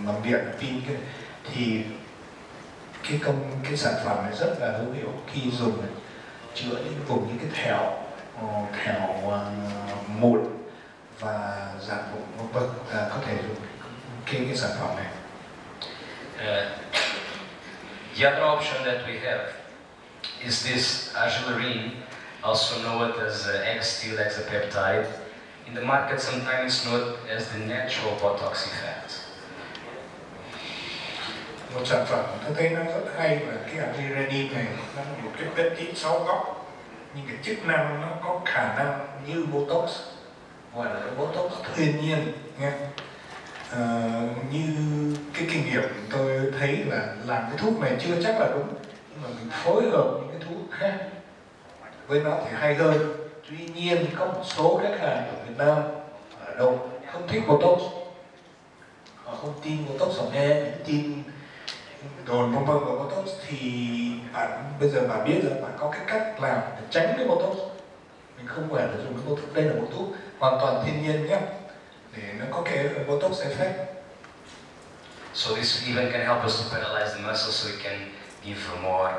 bằng điện pin kia, thì cái sản phẩm này rất là hữu hiệu khi dùng chữa những vùng như cái thẻo mụn và giảm bụng vân vân, có thể dùng cái sản phẩm này. The other option that we have is this azularine, also known as egg steel hexapeptide. In the market, sometimes it's known as the natural Botox effect. Một sản phẩm tôi thấy nó rất hay là cái azularine này, nó là một cái peptide 6 góc, nhưng cái chức năng nó có khả năng như Botox, gọi là cái Botox thiên nhiên nghe. Như cái kinh nghiệm tôi thấy là làm cái thuốc này chưa chắc là đúng, nhưng mà mình phối hợp những cái thuốc khác với nó thì hay hơn. Tuy nhiên có một số khách hàng ở Việt Nam ở đâu không thích Botox, họ không tin Botox, họ nghe những tin đồn vân vân của Botox, thì bây giờ bạn biết rồi, bạn có cái cách làm để tránh cái Botox. Mình không phải là dùng cái Botox, đây là một thuốc hoàn toàn thiên nhiên nhé, để nó có cái Botox effect. So this even can help us to paralyze the muscle, so we can give more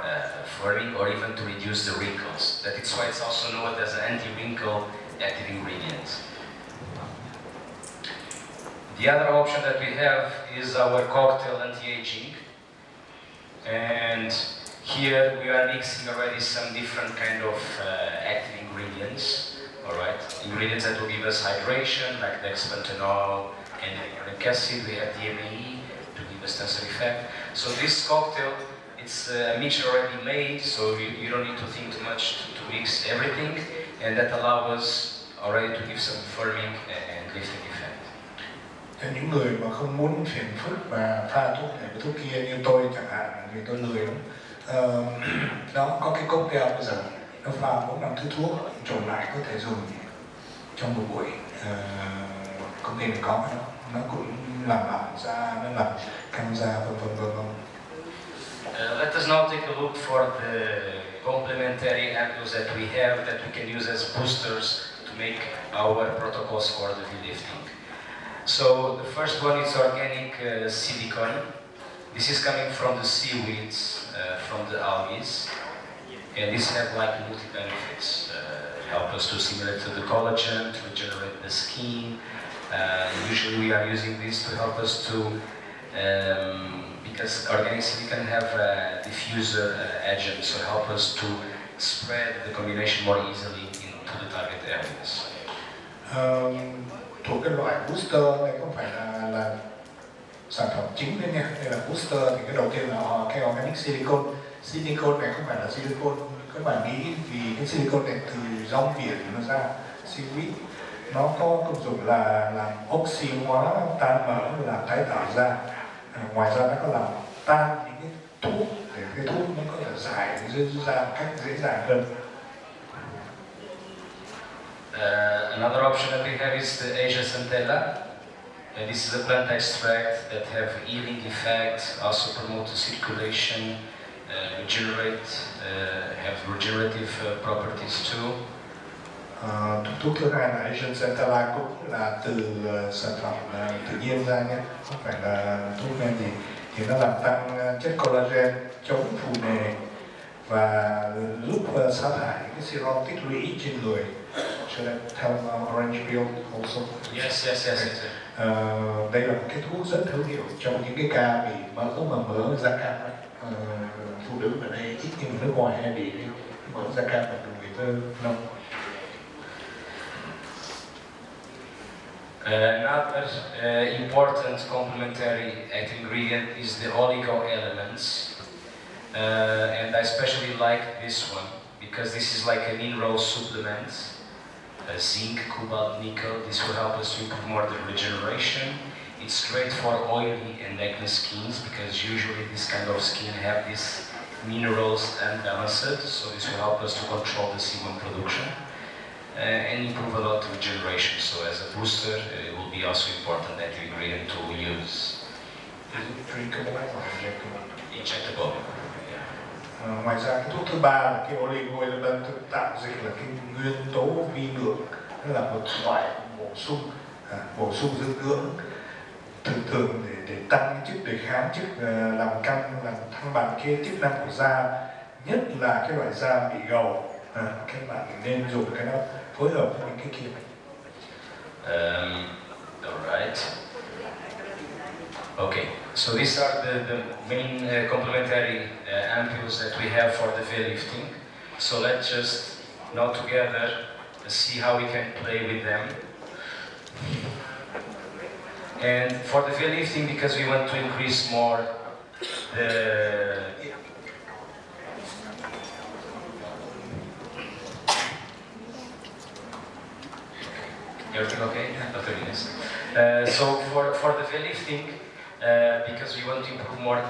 firming or even to reduce the wrinkles. That's why it's also known as an anti-wrinkle active ingredient. The other option that we have is our cocktail anti-aging, and here we are mixing already some different kind of active ingredients. Alright, ingredients that will give us hydration, like dexpantanol and hyaluronic acid. We have DME to give us tensor effect. So this cocktail, it's a mixture already made, so you don't need to think too much to mix everything, and that allows us already to give some firming and lifting effect. Cho những người mà không muốn phiền phức và pha thuốc này với thuốc kia như tôi chẳng hạn, vì tôi lười lắm, nó có cái cocktail bây giờ nó pha 4-5 thứ thuốc trộn lại, có thể dùng trong một buổi. Công ty này có nó cũng làm ẩm da, nó làm căng da vân vân. Let us now take a look for the complementary angles that we have that we can use as boosters to make our protocols for the lifting. So the first one is organic silicone. This is coming from the seaweeds, from the algae, and this has like multi benefits. Help us to stimulate the collagen, to regenerate the skin. Usually we are using this to help us to, because organic silicone have a diffuser agent, so help us to spread the combination more easily into the target areas. Thuộc cái loại booster này không phải là sản phẩm chính đấy nha. Đây là booster, thì cái đầu tiên là cái organic silicone. silicone này không phải là silicone các bạn nghĩ, vì cái silicone này từ rong biển nó ra, seaweed, nó có công dụng là làm oxy hóa tan mỡ, là tái tạo da. Ngoài ra nó có làm tan những cái thuốc để cái thuốc nó có thể giải ra một cách dễ dàng hơn. Another option that we have is the Asia centella. This is a plant extract that have healing effect, also promote the circulation, have regenerative properties too. Thuốc thứ hai là Asian centella, cũng là từ sản phẩm tự nhiên ra nhé, không phải là thuốc men gì. Thì nó làm tăng chất collagen, chống phù nề và giúp sa thải cái serum tích lũy trên người. Should I tell orange peel also? Yes. Đây là một cái thuốc rất hữu hiệu trong những cái ca bị mỡ da cam. Phụ nữ ở đây ít, nhưng nước ngoài hay bị mỡ da cam ở người ta nông. Another important complementary active ingredient is the oligo elements, and I especially like this one because this is like a mineral supplement. Zinc, cobalt, nickel. This will help us to improve more the regeneration. It's great for oily and acne skins because usually this kind of skin have these minerals unbalanced, so this will help us to control the sebum production and improve a lot of regeneration. So as a booster, it will be also important that ingredient to use. Is it drinkable or injectable? Injectable. Ngoài ra cái thuốc thứ ba là cái oligo element, tạm dịch là cái nguyên tố vi lượng, nó là một loại bổ sung dinh dưỡng thường để tăng chức đề kháng, chức làm căng, làm thăng bằng cái chức năng của da, nhất là cái loại da bị gầu. Các bạn nên dùng cái đó phối hợp với những cái kia. Alright. Okay, so these are the main complementary ampules that we have for the veil lifting. So let's just now together see how we can play with them. And for the veil lifting, because we want to increase more the everything okay? Dr. Ines. So for the veil lifting, because we want to improve more,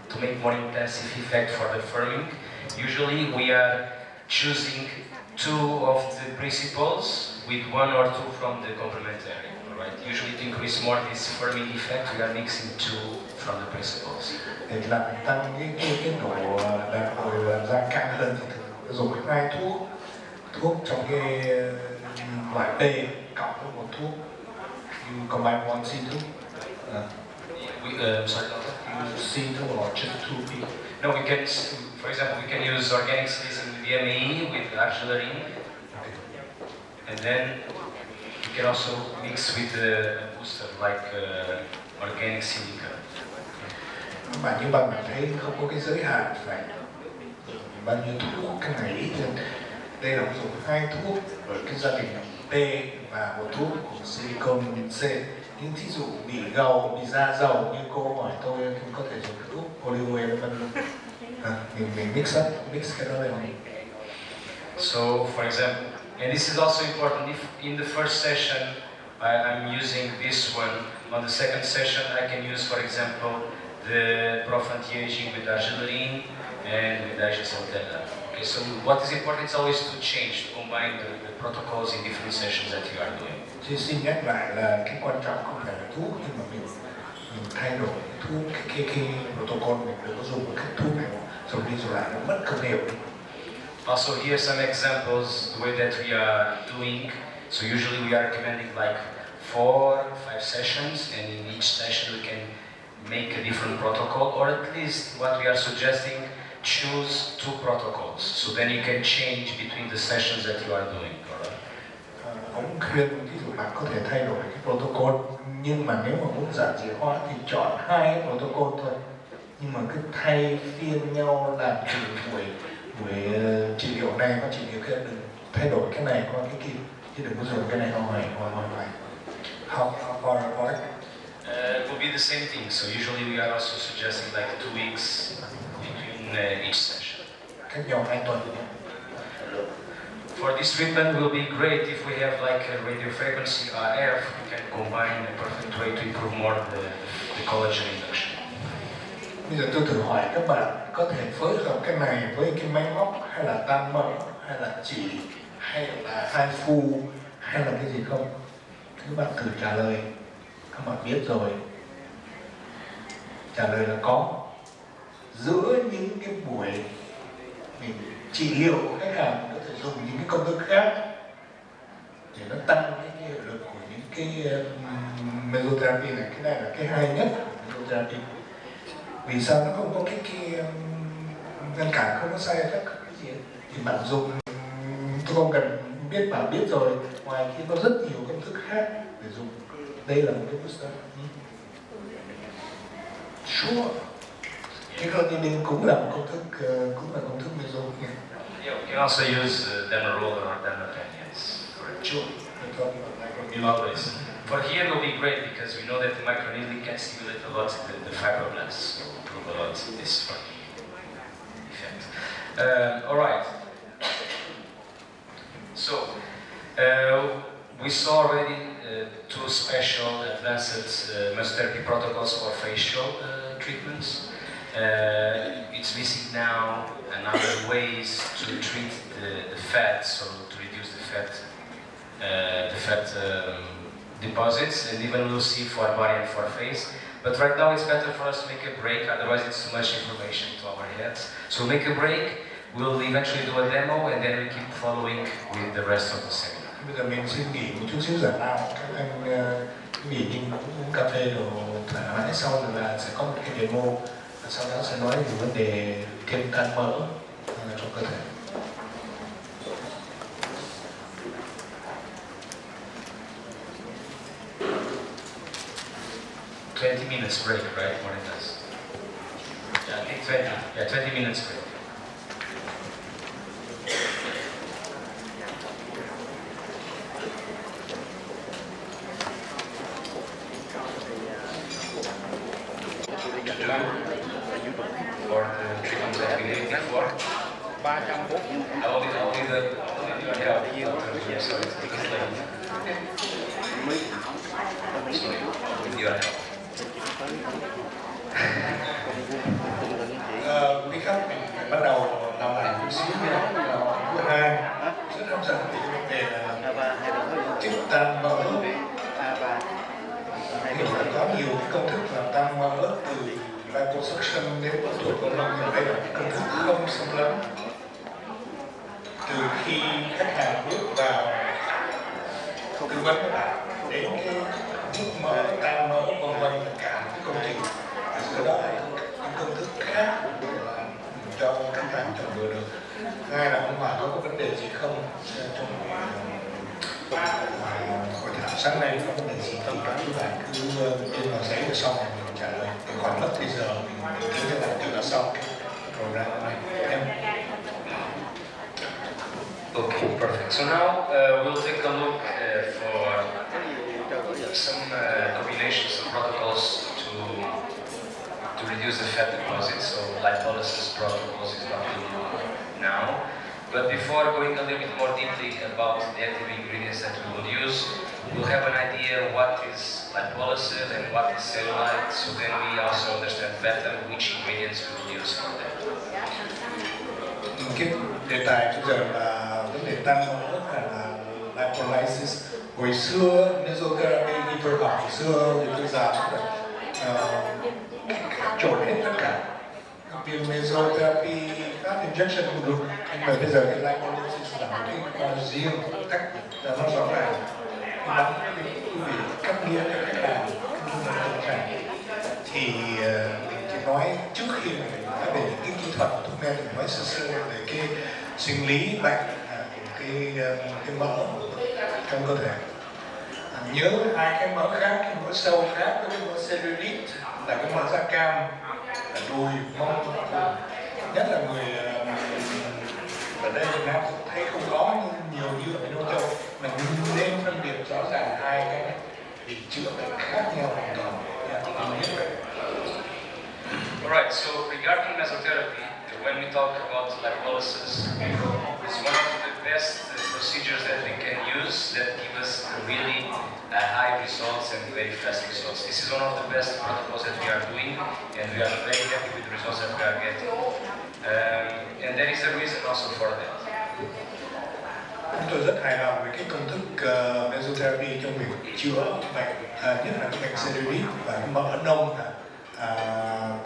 to make more intensive effect for the firming, usually we are choosing two of the principles with one or two from the complementary. Right? Usually to increase more this firming effect, we are mixing two from the principles. Để làm tăng cái độ đàn hồi làm da căng hơn thì thường dùng hai thuốc trong cái loại B cộng với một thuốc. You combine one C2. Sorry, doctor? Use C2 or just 2B? No, we can, for example, we can use organic silica with DMAE with argilarine, and then we can also mix with the booster like organic silica. Mà như bạn thấy không có cái giới hạn phải bao nhiêu thuốc cái này ít hơn. Đây là dùng hai thuốc ở cái gia đình B và một thuốc của silicon C. Nhưng thí dụ bị gầu, bị da dầu như cô hỏi tôi thì có thể dùng thuốc oligo element luôn. Mình mix cái đó lên. So, for example, and this is also important, if in the first session I'm using this one, on the second session I can use, for example, the Prof anti-aging with argilarine and with Centella. Okay, so what is important is always to change, to combine the protocols in different sessions that you are doing. Thì xin nhắc lại là cái quan trọng không phải là thuốc, nhưng mà mình thay đổi thuốc, cái protocol mình đừng có dùng một cái thuốc này rồi đi rồi lại nó mất công hiệu. Also, here are some examples the way that we are doing. So usually we are recommending like 4, 5 sessions, and in each session we can make a different protocol, or at least what we are suggesting, choose 2 protocols. So then you can change between the sessions that you are doing. Ông khuyên ví dụ bạn có thể thay đổi cái protocol, nhưng mà nếu mà muốn giản dị hóa thì chọn 2 protocol thôi, nhưng mà cứ thay phiên nhau làm từ buổi trị liệu này và trị liệu kia, đừng thay đổi cái này qua cái kia, chứ đừng có dùng cái này hoài. It will be the same thing. So usually we are also suggesting like 2 weeks between each session. cách nhau 2 tuần. For this treatment will be great if we have like a radio frequency RF, we can combine in a perfect way to improve more the collagen induction. Bây giờ tôi thử hỏi các bạn có thể phối hợp cái này với cái máy móc hay là tan mỡ hay là chỉ hay là hai phu hay là cái gì không? Các bạn thử trả lời. Các bạn biết rồi. Trả lời là có. Giữa những cái buổi mình trị liệu của khách hàng có thể dùng những cái công thức khác để nó tăng cái hiệu lực của những cái mesotherapy này. Cái này là cái hay nhất của mesotherapy. Vì sao nó không có cái ngăn cản, không có sai effect cái gì thì bạn dùng, tôi không cần biết, bạn biết rồi, ngoài khi có rất nhiều công thức khác để dùng. Đây là một cái booster. Sure. Cái Clonidine cũng là một công thức, cũng là công thức meso. Yeah, we can also use Demerol or Dermapen, yes. Correct. Sure. Always. For here it will be great because we know that the microneedling can stimulate a lot the fibroblasts, so improve a lot this for the effect. All right. So we saw already two special advanced mesotherapy protocols for facial treatments. It's missing now another ways to treat the fat, so to reduce the fat deposits, and even we'll see for body and for face. But right now it's better for us to make a break, otherwise it's too much information to our heads. So we'll make a break, we'll eventually do a demo, and then we keep following with the rest of the seminar. Bây giờ mình xin nghỉ một chút xíu giải lao, các anh nghỉ nhưng uống cà phê rồi thoải mái, sau rồi là sẽ có một cái demo, và sau đó sẽ nói về vấn đề thêm tan mỡ trong cơ thể. $20 minutes break, right? More than this. Yeah, I think 20. Yeah, 20 minutes break. For the treatment that we did before. Only the help. Sorry, it's late. Sorry, with your help. Quý khách mình bắt đầu làm lại chút xíu nha. Thứ hai rất hấp dẫn về vấn đề là chức tan mỡ. Mình đã có nhiều công thức làm tan mỡ từ liposuction đến phẫu thuật của mình, nhưng đây là công thức không xâm lấn. Từ khi khách hàng bước vào tư vấn với bạn đến cái hút mỡ, tan mỡ, vân vân, cả cái công trình sửa đổi những công thức khác cho khách hàng chọn lựa được. Hai là ông Hòa có vấn đề gì không trong hội thảo sáng nay, có vấn đề gì thì các bạn cứ in vào giấy rồi xong rồi mình trả lời. Còn mất thì giờ mình tính cho bạn từ đó sau cái program này em. Okay, perfect. So now we'll take a look for some combinations of protocols to reduce the fat deposits. So lipolysis protocols is what we do now. But before going a little bit more deeply about the active ingredients that we will use, we'll have an idea what is lipolysis and what is cellulite, so then we also understand better which ingredients we will use for that. Cái đề tài bây giờ là vấn đề tan mỡ hay là lipolysis. Hồi xưa mesotherapy như tôi học hồi xưa thì tôi già lắm rồi, trộn hết tất cả. Vì mesotherapy fat injection cũng được, nhưng mà bây giờ cái lipolysis là một cái con riêng cách là nó rõ ràng. Bắn quý vị cắt nghĩa cho khách hàng thì mình chỉ nói trước khi mình nói về những cái kỹ thuật của thuốc men, mình nói sơ sơ về cái sinh lý bệnh cái mỡ trong cơ thể. Nhớ hai cái mỡ khác, cái mỡ sâu khác với cái mỡ cellulite là cái mỡ da cam, là đùi, mông, nhất là người ở đây Việt Nam thấy không có nhiều như ở Đông Châu. Mình nên phân biệt rõ ràng hai cái vì chữa bệnh khác nhau hoàn toàn. Alright, so regarding mesotherapy, the when we talk about lipolysis, it's one of the best procedures that we can use that give us really high results and very fast results. This is one of the best protocols that we are doing, and we are very happy with the results that we are getting. And there is a reason also for that. Tôi rất hài lòng với cái công thức mesotherapy trong việc chữa bệnh, nhất là cái bệnh cellulite và cái mỡ nông.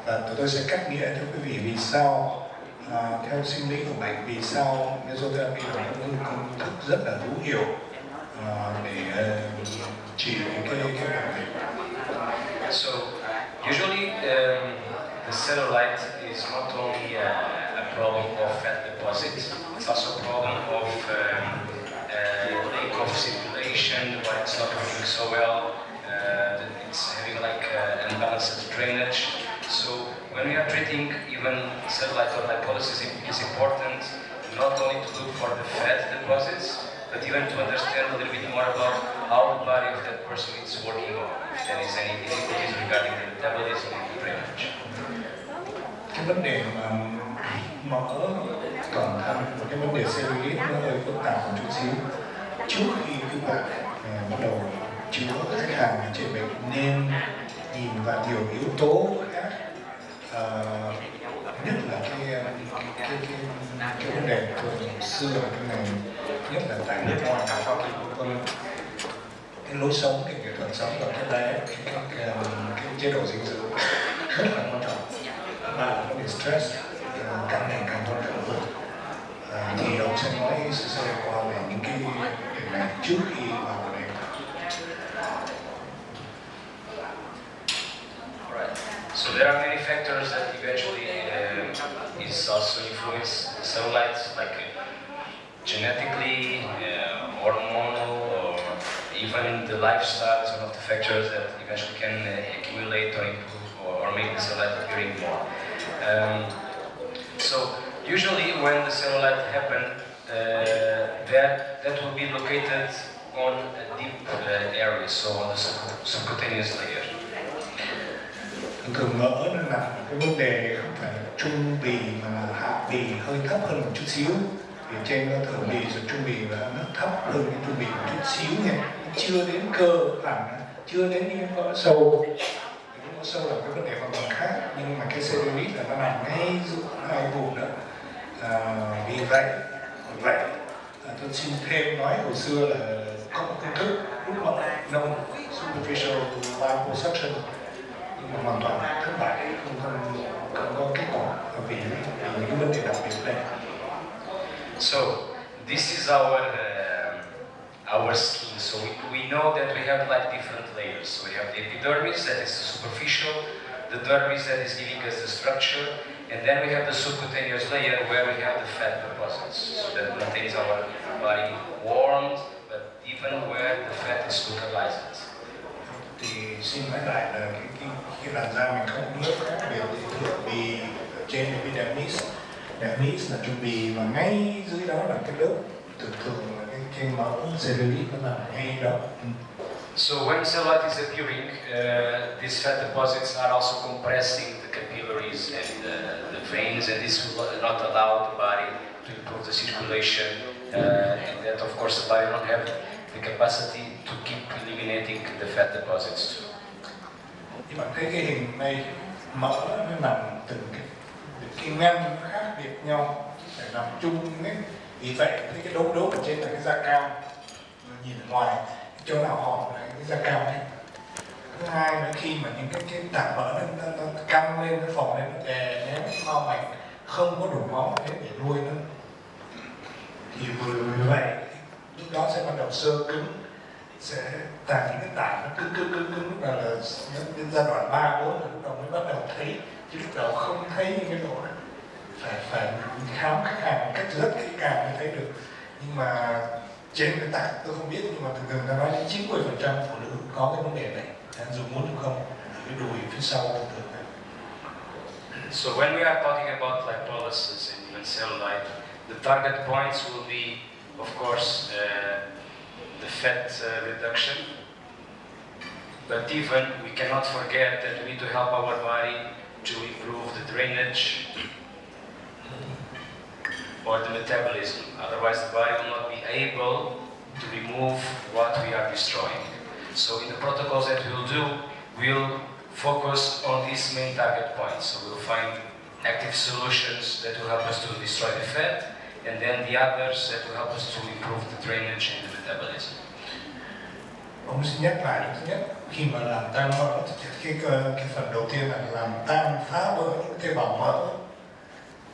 Và tôi sẽ cắt nghĩa cho quý vị vì sao theo sinh lý của bệnh, vì sao mesotherapy là một công thức rất là hữu hiệu để trị cái bệnh này. So usually the cellulite is not only a problem of fat deposit, it's also a problem of lack of circulation, the body's not working so well, it's having like an unbalanced drainage. So when we are treating even cellulite or lipolysis, it is important not only to look for the fat deposits, but even to understand a little bit more about how the body of that person is working on, if there is any difficulties regarding the metabolism and drainage. Cái vấn đề mà mỡ toàn thân và cái vấn đề cellulite nó hơi phức tạp một chút xíu. Trước khi các bạn bắt đầu chữa khách hàng trị bệnh nên nhìn vào nhiều yếu tố khác, nhất là cái vấn đề thường xưa cái này, nhất là tại nước ngoài Hoa Kỳ cái lối sống, cái nghệ thuật sống và cái chế độ dinh dưỡng rất là quan trọng. Và vấn đề stress càng ngày càng quan trọng hơn. Thì ông sẽ nói sơ qua về những cái việc này trước khi vào đây. Alright. So there are many factors that eventually is also influence cellulite, like genetically, hormonal, or even the lifestyle is one of the factors that eventually can accumulate or improve or make the cellulite appearing more. So usually when the cellulite happen, that will be located on a deep area, so on the subcutaneous layer. Thường mỡ nó nằm cái vấn đề không phải là trung bì mà là hạ bì hơi thấp hơn một chút xíu. Vì trên nó thượng bì rồi trung bì và nó thấp hơn cái trung bì một chút xíu nha. Chưa đến cơ hẳn, chưa đến những mỡ sâu. Mỡ sâu là cái vấn đề hoàn toàn khác, nhưng mà cái cellulite là nó nằm ngay giữa hai vùng đó. Vì vậy tôi xin thêm nói hồi xưa là có một công thức hút mỡ nông, superficial liposuction, nhưng mà hoàn toàn thất bại, không có kết quả vì những cái vấn đề đặc biệt đây. So this is our skin. So we know that we have like different layers. So we have the epidermis, that is the superficial, the dermis that is giving us the structure, and then we have the subcutaneous layer where we have the fat deposits. So that maintains our body warmed, but even where the fat is localized. Thì xin nói lại là cái làn da mình không có nước khác biệt từ bì trên epidermis. Dermis là trung bì và ngay dưới đó là cái lớp thường là cái mỡ cellulite nó nằm ngay đó. So when cellulite is appearing, these fat deposits are also compressing the capillaries and the veins, and this will not allow the body to improve the circulation, and that of course the body don't have the capacity to keep eliminating the fat deposits too. Các bạn thấy cái hình này, mỡ nó nằm từng cái ngăn nó khác biệt nhau để nằm chung ấy. Vì vậy cái đốm ở trên là cái da cam, nhìn ở ngoài chỗ nào hỏng là cái da cam này. Thứ hai là khi mà những cái tảng mỡ nó căng lên, nó phồng lên, nó đè nén mau mạch, không có đủ máu để nuôi nó. Thì vì vậy lúc đó sẽ bắt đầu sơ cứng, sẽ tạo những cái tảng nó cứng lúc nào là đến giai đoạn 3, 4 là lúc đầu mới bắt đầu thấy, chứ lúc đầu không thấy những cái độ này. Phải khám khách hàng một cách rất kỹ càng mới thấy được. Nhưng mà trên cái tảng tôi không biết, nhưng mà thường ta nói đến 90% phụ nữ có cái vấn đề này, dù muốn hay không, cái đùi phía sau thường này. So when we are talking about lipolysis and even cellulite, the target points will be, of course, the fat reduction. But even we cannot forget that we need to help our body to improve the drainage, or the metabolism. Otherwise, the body will not be able to remove what we are destroying. So in the protocols that we'll do, we'll focus on these main target points. So we'll find active solutions that will help us to destroy the fat, and then the others that will help us to improve the drainage and the metabolism. Ông xin nhắc lại thứ nhất, khi mà làm tan mỡ thì cái phần đầu tiên là làm tan phá vỡ những tế bào mỡ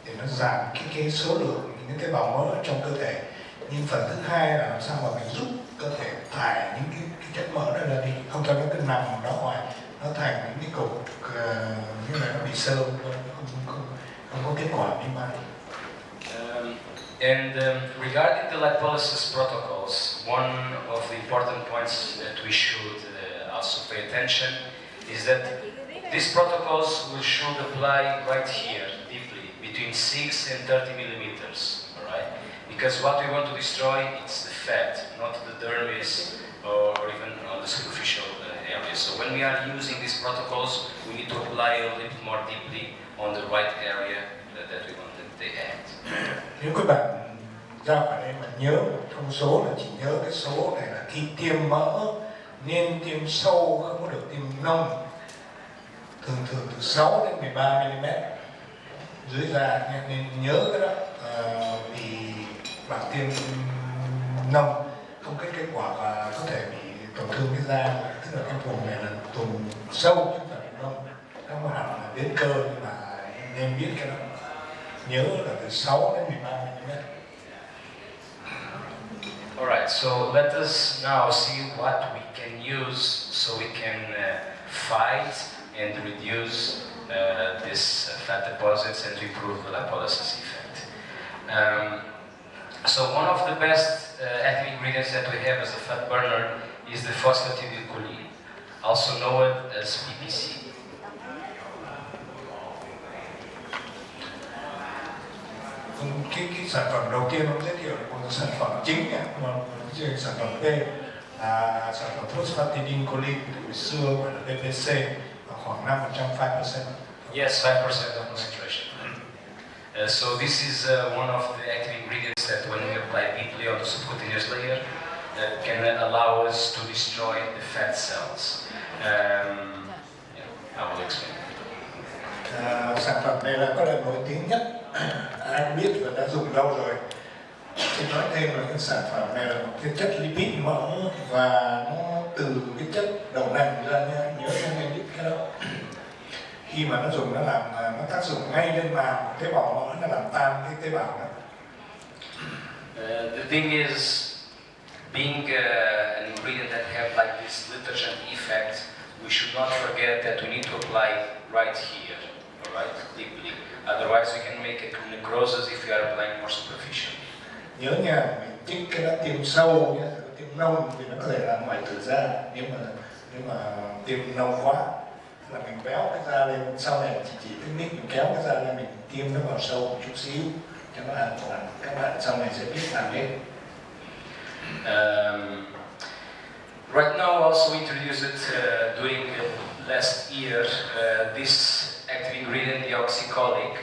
để nó giảm cái số lượng những tế bào mỡ trong cơ thể. Nhưng phần thứ hai là làm sao mà mình giúp cơ thể thải những cái chất mỡ đó ra đi, không cho nó cứ nằm ở đó ngoài, nó thành những cái cục như là nó bị sơ, không có kết quả đi mai. Regarding the lipolysis protocols, one of the important points that we should also pay attention is that these protocols should apply right here, deeply, between 6 and 30 millimeters, all right? Because what we want to destroy is the fat, not the dermis or even on the superficial areas. So when we are using these protocols, we need to apply a little bit more deeply on the right area that we want that they act. Nếu các bạn ra khỏi đây mà nhớ một thông số là chỉ nhớ cái số này là khi tiêm mỡ nên tiêm sâu, không có được tiêm nông, thường từ 6 đến 13 mm dưới da, nên nhớ cái đó. Vì bạn tiêm nông không có kết quả và có thể bị tổn thương cái da, tức là cái vùng này là vùng sâu chứ không phải là nông, không có hẳn là đến cơ, nhưng mà nên biết cái đó, nhớ là từ 6 đến 13 mm. Alright, so let us now see what we can use so we can fight and reduce these fat deposits and to improve the lipolysis effect. So one of the best active ingredients that we have as a fat burner is the phosphatidylcholine, also known as PPC. Cái sản phẩm đầu tiên ông giới thiệu là một sản phẩm chính, sản phẩm B là sản phẩm phosphatidylcholine, từ xưa gọi là PPC, khoảng 5%, 5%. Yes, 5% of concentration. So this is one of the active ingredients that when we apply deeply on the subcutaneous layer can allow us to destroy the fat cells. I will explain. Sản phẩm này là có lẽ nổi tiếng nhất, ai cũng biết và đã dùng lâu rồi. Xin nói thêm là cái sản phẩm này là một cái chất lipid mỡ và nó từ cái chất đậu nành ra nha, nhớ nên biết cái đó. Khi mà nó dùng, nó làm, nó tác dụng ngay lên màng tế bào mỡ, nó làm tan cái tế bào đó. The thing is, being an ingredient that have like this detergent effect, we should not forget that we need to apply right here, alright, deeply. Otherwise, we can make a necrosis if we are applying more superficial. Nhớ nha, mình chích cái đó tiêm sâu nhé, tiêm nông thì nó có thể làm ngoài từ da. Nếu mà tiêm nông quá là mình béo cái da lên, sau này chỉ technique mình kéo cái da lên, mình tiêm nó vào sâu một chút xíu cho nó an toàn. Các bạn sau này sẽ biết làm hết. Right now, also introduced it during last year. This active ingredient, the oxycholic,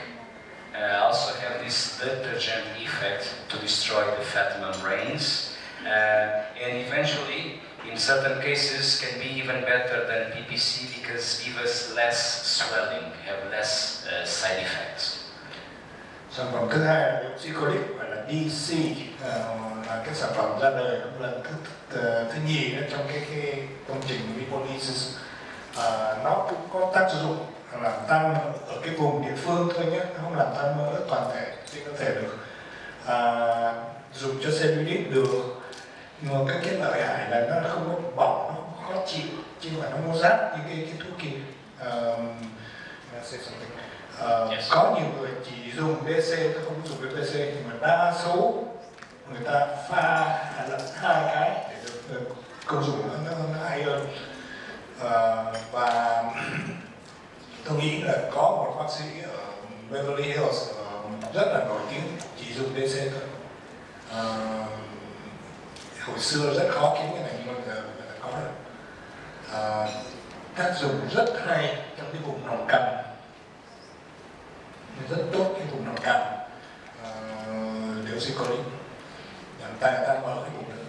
also have this detergent effect to destroy the fat membranes, and eventually, in certain cases, can be even better than PPC because give us less swelling, have less side effects. Sản phẩm thứ hai là oxycholic, gọi là DC, là cái sản phẩm ra đời cũng lần thứ nhì trong cái công trình lipolysis. Nó cũng có tác dụng làm tan ở cái vùng địa phương thôi nhé, nó không làm tan mỡ toàn thể trên cơ thể được. Dùng cho cellulite được, nhưng mà cái lợi hại là nó không có bỏng, nó khó chịu, chứ mà nó không rát như cái thuốc kia. Yes. Có nhiều người chỉ dùng BC, tôi không dùng BPC, nhưng mà đa số người ta pha lẫn hai cái để được công dụng nó hay hơn. Và tôi nghĩ là có một bác sĩ ở Beverly Hills rất là nổi tiếng chỉ dùng BC thôi. Hồi xưa rất khó kiếm cái này, nhưng mà giờ có được. Tác dụng rất hay trong cái vùng nòng cằm, rất tốt cái vùng nòng cằm. oxycolic làm tăng mỡ cái bụng nữa.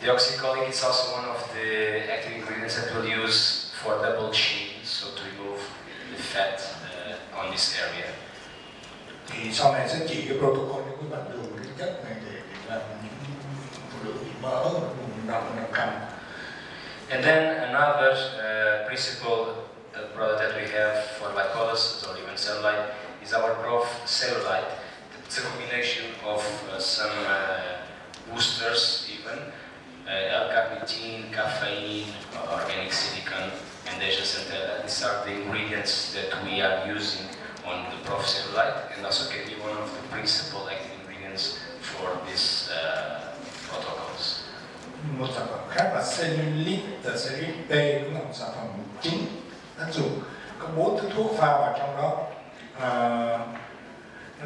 Deoxycholic is also one of the active ingredients that we'll use for double chin, so to remove the fat on this area. Thì sau này sẽ chỉ cái protocol để các bạn dùng cái chất này để làm những phụ nữ bị mỡ vùng nằm cằm. And then another principle product that we have for lipolysis or even cellulite is our prof cellulite. It's a combination of some boosters even, L-carnitine, caffeine, organic silicon, and centella. These are the ingredients that we are using on the prof cellulite, and also can be one of the principal active ingredients for these protocols. Một sản phẩm khác là cellulite, cellulite B cũng là một sản phẩm chính tác dụng. Có 4 thứ thuốc pha vào trong đó,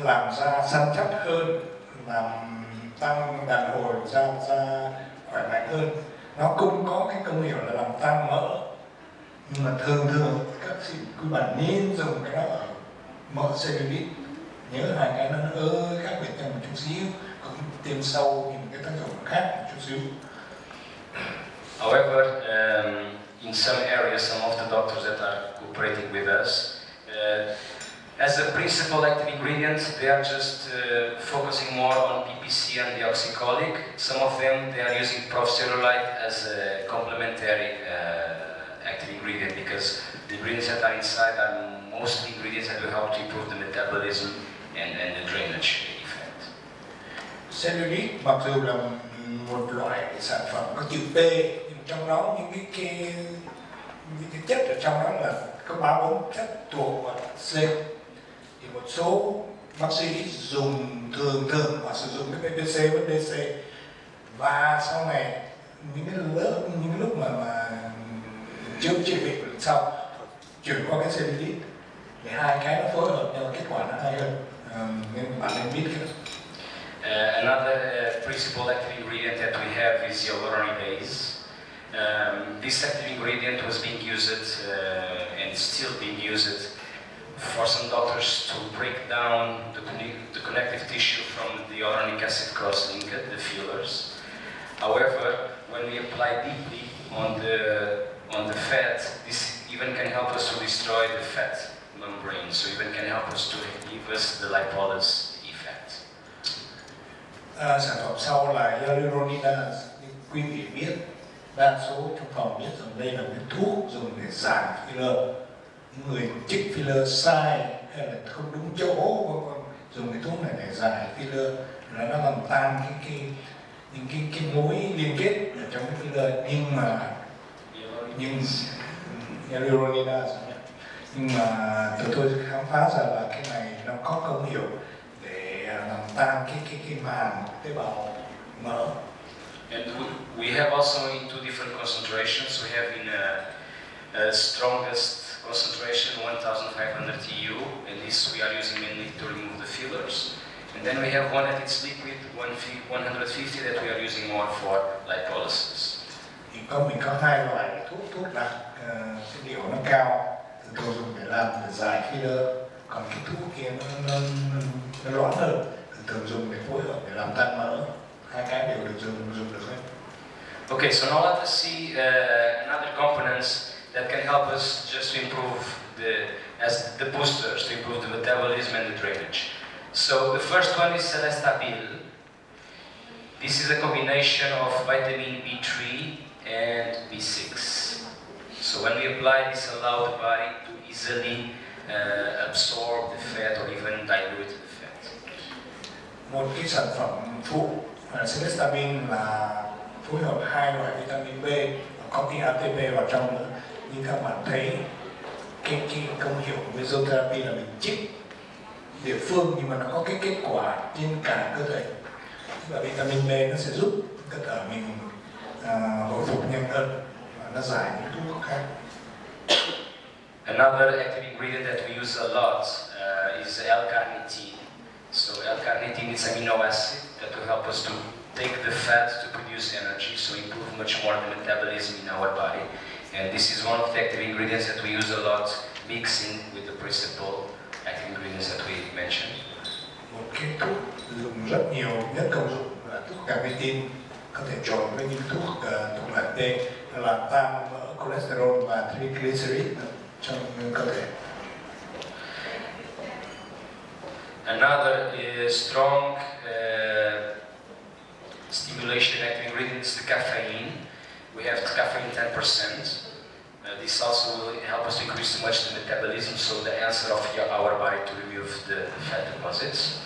làm da săn chắc hơn, làm tăng đàn hồi da khỏe mạnh hơn. Nó cũng có cái công hiệu là làm tăng mỡ, nhưng mà thường các quý bạn nên dùng cái đó ở mỡ cellulite. Nhớ hai cái nó khác biệt nhau một chút xíu, cũng tiêm sâu nhưng cái tác dụng khác một chút xíu. However, in some areas, some of the doctors that are cooperating with us, as a principal active ingredient, they are just focusing more on PPC and deoxycholic. Some of them, they are using prof cellulite as a complementary active ingredient because the ingredients that are inside are mostly ingredients that will help to improve the metabolism and the drainage effect. Cellulite mặc dù là một loại sản phẩm có chữ B, nhưng trong đó những cái chất ở trong đó là có 3-4 chất thuộc vào C. Thì một số bác sĩ dùng thường họ sử dụng cái PPC với DC, và sau này những lúc mà chưa trị bệnh xong chuyển qua cái cellulite để hai cái nó phối hợp nhau, kết quả nó hay hơn, nên bạn nên biết cái đó. Another principal active ingredient that we have is hyaluronidase. This active ingredient was being used and still being used for some doctors to break down the connective tissue from the hyaluronic acid cross-linked, the fillers. However, when we apply deeply on the fat, this even can help us to destroy the fat membrane, so even can help us to give us the lipolysis effect. Sản phẩm sau là hyaluronidase. Quý vị biết, đa số trong phòng biết rằng đây là cái thuốc dùng để giảm filler. Những người chích filler sai hay là không đúng chỗ, dùng cái thuốc này để giải filler là nó làm tan những cái mối liên kết ở trong cái filler. Nhưng hyaluronidase, nhưng mà tôi khám phá ra là cái này nó có công hiệu để làm tan cái màng tế bào mỡ. And we have also in two different concentrations. We have in a strongest concentration 1500 TU, and this we are using mainly to remove the fillers. And then we have one that is liquid, 150, that we are using more for lipolysis. Thì mình có hai loại thuốc đặc, cái liều nó cao, thường dùng để giải filler, còn cái thuốc kia nó loãng hơn, thường dùng để phối hợp để làm tan mỡ. Hai cái đều được dùng được hết. Okay, so now let us see another components that can help us just to improve the boosters, to improve the metabolism and the drainage. So the first one is celestabil. This is a combination of vitamin B3 and B6. So when we apply this, allow the body to easily absorb the fat or even dilute the fat. Một cái sản phẩm phụ celestabil là phối hợp hai loại vitamin B, có cái ATP vào trong nữa. Nhưng các bạn thấy cái công hiệu của mesotherapy là mình chích địa phương, nhưng mà nó có cái kết quả trên cả cơ thể. Và vitamin B nó sẽ giúp cơ thể mình hồi phục nhanh hơn và nó giải những thuốc khác. Another active ingredient that we use a lot is L-carnitine. So L-carnitine is amino acid that will help us to take the fat to produce energy, so improve much more the metabolism in our body. And this is one of the active ingredients that we use a lot, mixing with the principal active ingredients that we mentioned. một cái thuốc dùng rất nhiều nhất công dụng là thuốc cà phê tim, có thể trộn với những thuốc thuộc loại B làm tăng cholesterol và triglycerid trong cơ thể. Another strong stimulation active ingredient is the caffeine. We have caffeine 10%. This also will help us to increase too much the metabolism, so the answer of our body to remove the fat deposits.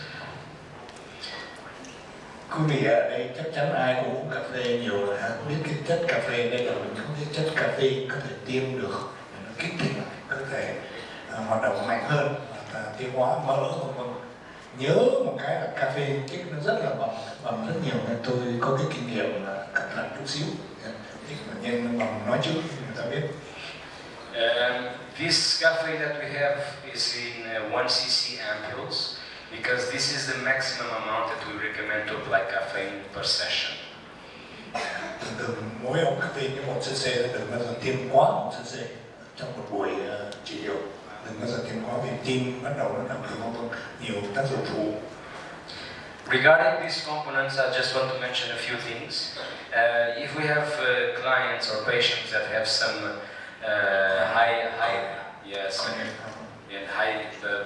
Quý vị ở đây chắc chắn ai cũng uống cà phê nhiều rồi, biết cái chất cà phê đây là mình có cái chất cà phê có thể tiêm được, nó kích thích cơ thể hoạt động mạnh hơn, tiêu hóa mỡ vân. Nhớ một cái là cà phê kích nó rất là bầm rất nhiều, nên tôi có cái kinh nghiệm là cẩn thận chút xíu, bệnh nhân bầm nói trước người ta biết. This caffeine that we have is in 1cc ampules, because this is the maximum amount that we recommend to apply caffeine per session. Thường mỗi ống cà phê như 1cc, đừng bao giờ tiêm quá 1cc trong một buổi trị liệu. Đừng bao giờ tiêm quá vì tim bắt đầu nó nằm nhiều tác dụng phụ. Regarding these components, I just want to mention a few things. If we have clients or patients that have some high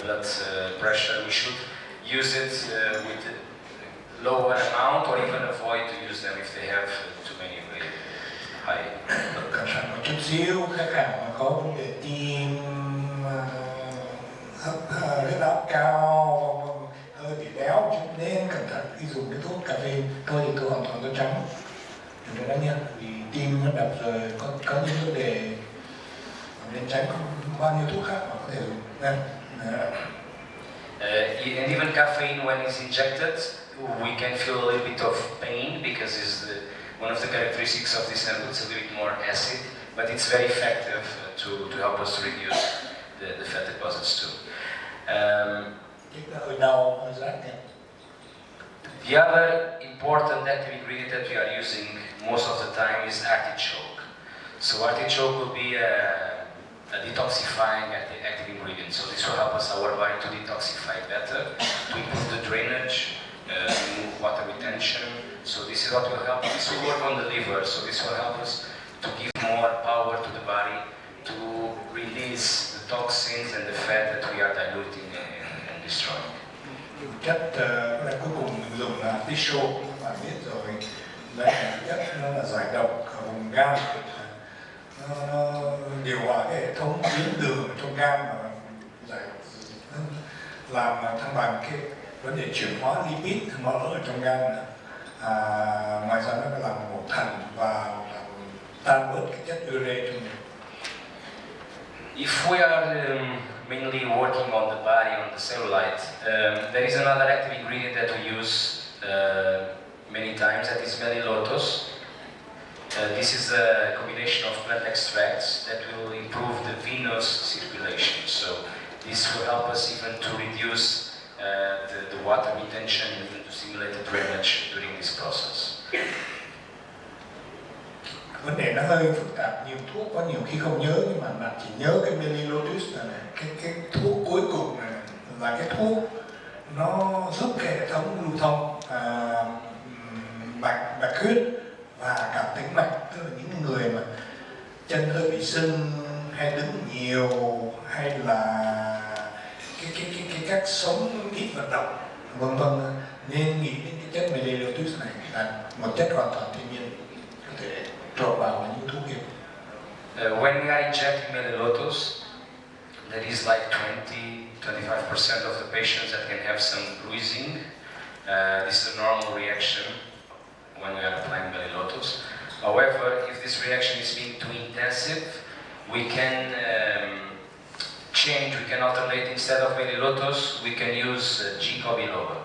blood pressure, we should use it with a lower amount, or even avoid to use them if they have too many high. Cẩn thận một chút xíu, khách hàng mà có vấn đề tim, huyết áp cao, hơi bị béo chút nên cẩn thận khi dùng cái thuốc caffeine. Tôi thì tôi hoàn toàn tôi trắng, đừng có nhá, vì tim nó đập rồi có những vấn đề nên tránh bao nhiêu thuốc khác mà có thể dùng. And even caffeine, when it's injected, we can feel a little bit of pain because one of the characteristics of this sample is a little bit more acid, but it's very effective to help us to reduce the fat deposits too. The other important active ingredient that we are using most of the time is artichoke. So artichoke will be a detoxifying active ingredient. So this will help our body to detoxify better, to improve the drainage, remove water retention. So this is what will help. This will work on the liver. So this will help us to give more power to the body to release the toxins and the fat that we are diluting and destroying. Chất cuối cùng mình dùng là tissue, các bạn biết rồi. Đây là chất nó là giải độc ở vùng gan, nó điều hòa cái hệ thống tuyến đường trong gan và làm thăng bằng cái vấn đề chuyển hóa lipid mỡ ở trong gan. Ngoài ra nó làm bổ thận và tan bớt cái chất ure trong mình. If we are mainly working on the body, on the cellulite, there is another active ingredient that we use many times, that is melilotos. This is a combination of plant extracts that will improve the venous circulation. So this will help us even to reduce the water retention and even to stimulate the drainage during this process. Vấn đề nó hơi phức tạp, nhiều thuốc có nhiều khi không nhớ, nhưng mà bạn chỉ nhớ cái melilotus này, cái thuốc cuối cùng này là cái thuốc nó giúp cái hệ thống lưu thông bạch huyết và cảm tĩnh mạch, tức là những người mà chân hơi bị sưng hay đứng nhiều hay là cái cách sống ít vận động vân vân, nên nghĩ đến cái chất melilotus này là một chất hoàn toàn thiên nhiên, có thể trộn vào những thuốc kia. When we are injecting melilotus, there is like 20-25% of the patients that can have some bruising. This is a normal reaction when we are applying melilotus. However, if this reaction is being too intensive, we can change, we can alternate. Instead of melilotus, we can use ginkgo biloba.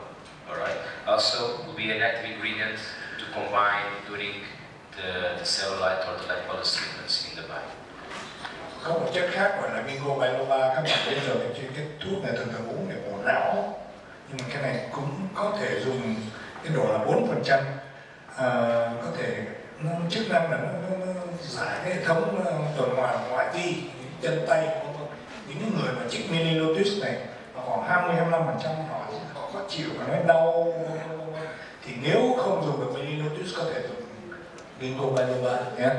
Alright? Also, will be an active ingredient to combine during the cellulite or the lipolysis treatments in the body. Có một chất khác gọi là ginkgo biloba, các bạn biết rồi, cái thuốc này thường uống để bổ não, nhưng mà cái này cũng có thể dùng cái độ là 4%, có thể nó chức năng là nó giải cái hệ thống tuần hoàn ngoại vi, chân tay, những người mà chích melilotus này khoảng 20-25% họ có chịu mà nói đau thì nếu không dùng được melinotus có thể dùng ginkgo biloba nhé.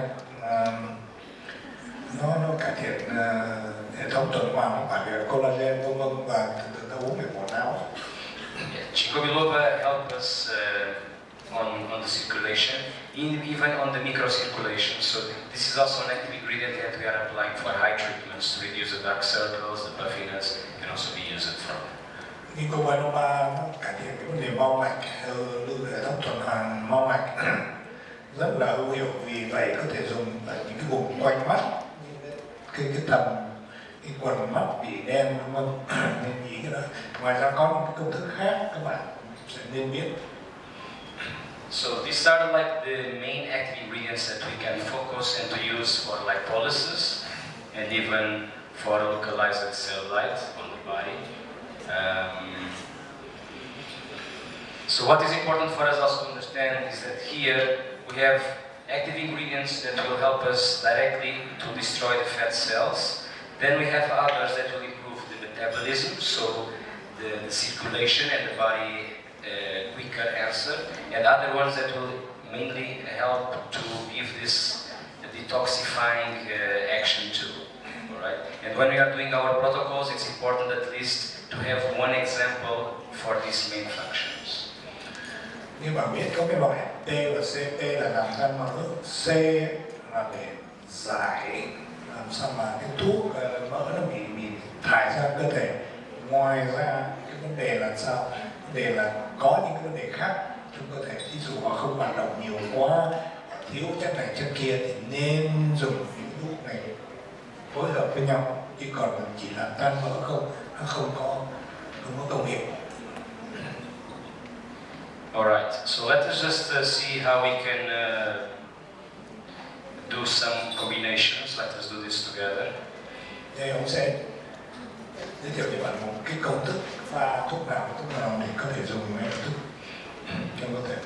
Nó cải thiện hệ thống tuần hoàn của collagen vân vân và ta uống để bổ não. Ginkgo biloba help us on the circulation, even on the microcirculation. So this is also an active ingredient that we are applying for eye treatments to reduce the dark circles, the puffiness, can also be used for. Ginkgo biloba nó cải thiện cái vấn đề mau mạch, hệ thống tuần hoàn mau mạch rất là hữu hiệu, vì vậy có thể dùng ở những cái vùng quanh mắt, cái tầm, cái quần mắt bị đen vân vân, nên ý cái đó. Ngoài ra có những cái công thức khác các bạn sẽ nên biết. So these are like the main active ingredients that we can focus and to use for lipolysis and even for localized cellulite on the body. So what is important for us also to understand is that here we have active ingredients that will help us directly to destroy the fat cells. Then we have others that will improve the metabolism, so the circulation and the body quicker answer, and other ones that will mainly help to give this detoxifying action too. All right? And when we are doing our protocols, it's important at least to have one example for these main functions. Như bạn biết có cái loại T và C. T là làm tan mỡ, C là để giải, làm sao mà cái thuốc mỡ nó bị thải ra cơ thể. Ngoài ra cái vấn đề là sao? Vấn đề là có những cái vấn đề khác trong cơ thể, ví dụ họ không hoạt động nhiều quá, thiếu chất này chất kia thì nên dùng những thuốc này phối hợp với nhau, chứ còn chỉ là tan mỡ không, nó không có công hiệu. Alright, so let us just see how we can do some combinations. Let us do this together. Đây ông sẽ giới thiệu cho bạn một cái công thức pha thuốc nào để có thể dùng ngay lập tức trong cơ thể.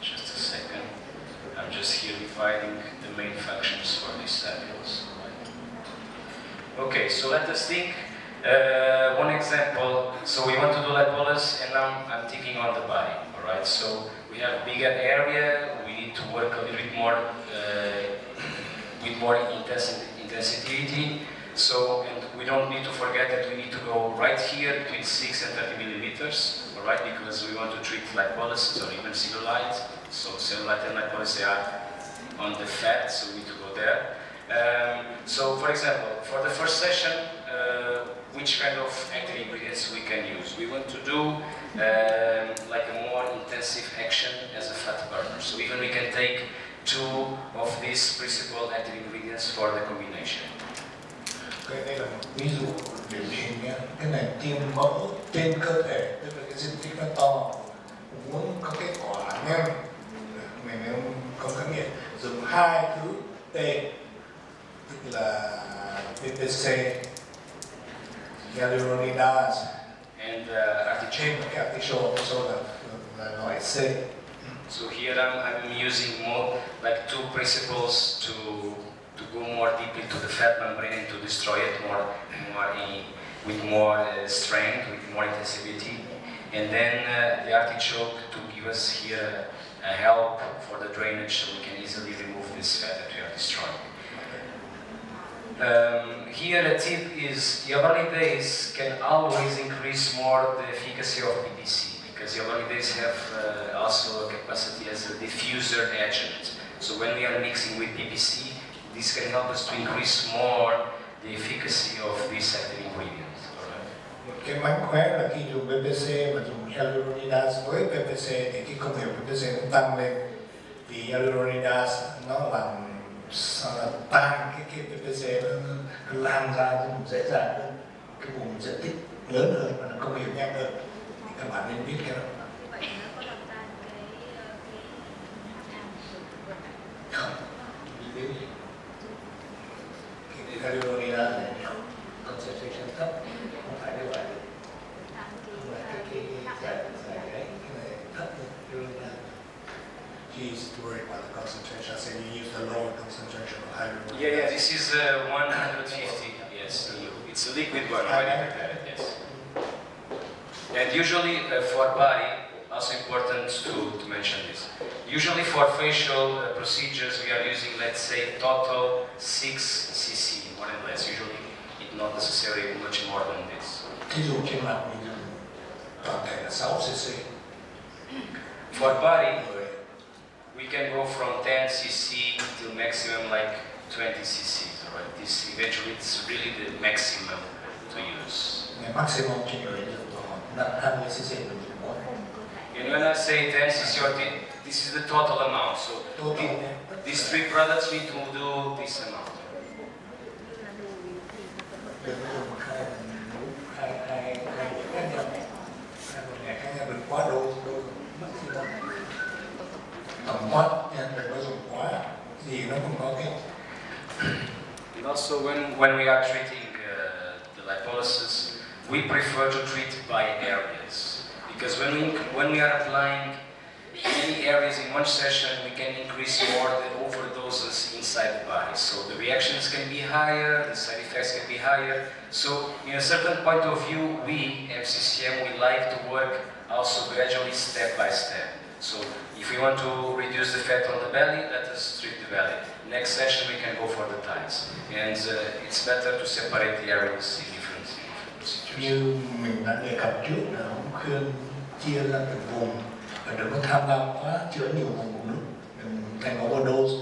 Just a second. I'm just here dividing the main functions for these cells. Okay, so let us think. One example, so we want to do lipolysis, and now I'm thinking on the body, alright? So we have bigger area, we need to work a little bit more with more intensity. So, and we don't need to forget that we need to go right here between 6 and 30 millimeters, alright? Because we want to treat lipolysis or even cellulite. So cellulite and lipolysis are on the fat, so we need to go there. So, for example, for the first session, which kind of active ingredients we can use? We want to do like a more intensive action as a fat burner. So even we can take 2 of these principal active ingredients for the combination. Okay, đây là một ví dụ điển hình nhé. Cái này tiêm mỡ trên cơ thể, tức là cái diện tích nó to, muốn có kết quả nhanh, mình có khái niệm dùng 2 thứ T, tức là PPC, hyaluronidas, And trên cái artichoke là loại C. So here I'm using more like 2 principles to go more deeply to the fat membrane and to destroy it with more strength, with more intensity. And then the artichoke to give us here a help for the drainage, so we can easily remove this fat that we are destroying. Here a tip is hyaluronidase can always increase more the efficacy of PPC, because hyaluronidase have also a capacity as a diffuser agent. So when we are mixing with PPC, this can help us to increase more the efficacy of this active ingredient. Một cái mánh khóe là khi dùng PPC và dùng hyaluronidas với PPC thì cái công hiệu PPC cũng tăng lên, vì hyaluronidas nó làm tan cái PPC nó lan ra dễ dàng hơn, cái vùng diện tích lớn hơn và nó công hiệu nhanh hơn. Thì các bạn nên biết cái đó. Vậy nó có làm tan cái Không, cái hyaluronidas này concentration thấp, không phải như vậy. Không phải cái giải đấy, cái này thấp hơn hyaluronidas. He's worried about the concentration. I said you use the lower concentration of hydrogen. Yeah, this is 150. Yeah. Yes, it's a liquid one already prepared, yes. And usually for body, also important to mention this. Usually for facial procedures, we are using, let's say, total 6 cc, more and less. Usually, it's not necessarily much more than this. Thí dụ trên mặt mình dùng toàn thể là 6 cc. For body, we can go from 10 cc to maximum like 20 cc. Right? This eventually it's really the maximum to use. Ngày maximum trên người dùng khoảng 20 cc mình dùng mỗi. And when I say 10 cc, this is the total amount. So these three products need to do this amount. Đừng có dùng hai khác nhau đừng quá đô maximum. Tổng quát nha, đừng có dùng quá gì nó không có cái. And also when we are treating the lipolysis, we prefer to treat by areas. Because when we are applying many areas in one session, we can increase more the overdoses inside the body. So the reactions can be higher, the side effects can be higher. So in a certain point of view, we, MCCM, we like to work also gradually step by step. So if we want to reduce the fat on the belly, let us treat the belly. Next session we can go for the thighs. And it's better to separate the areas in different procedures. Như mình đã đề cập trước là ông khuyên chia ra từng vùng và đừng có tham lam quá chữa nhiều vùng một lúc, đừng thành overdose.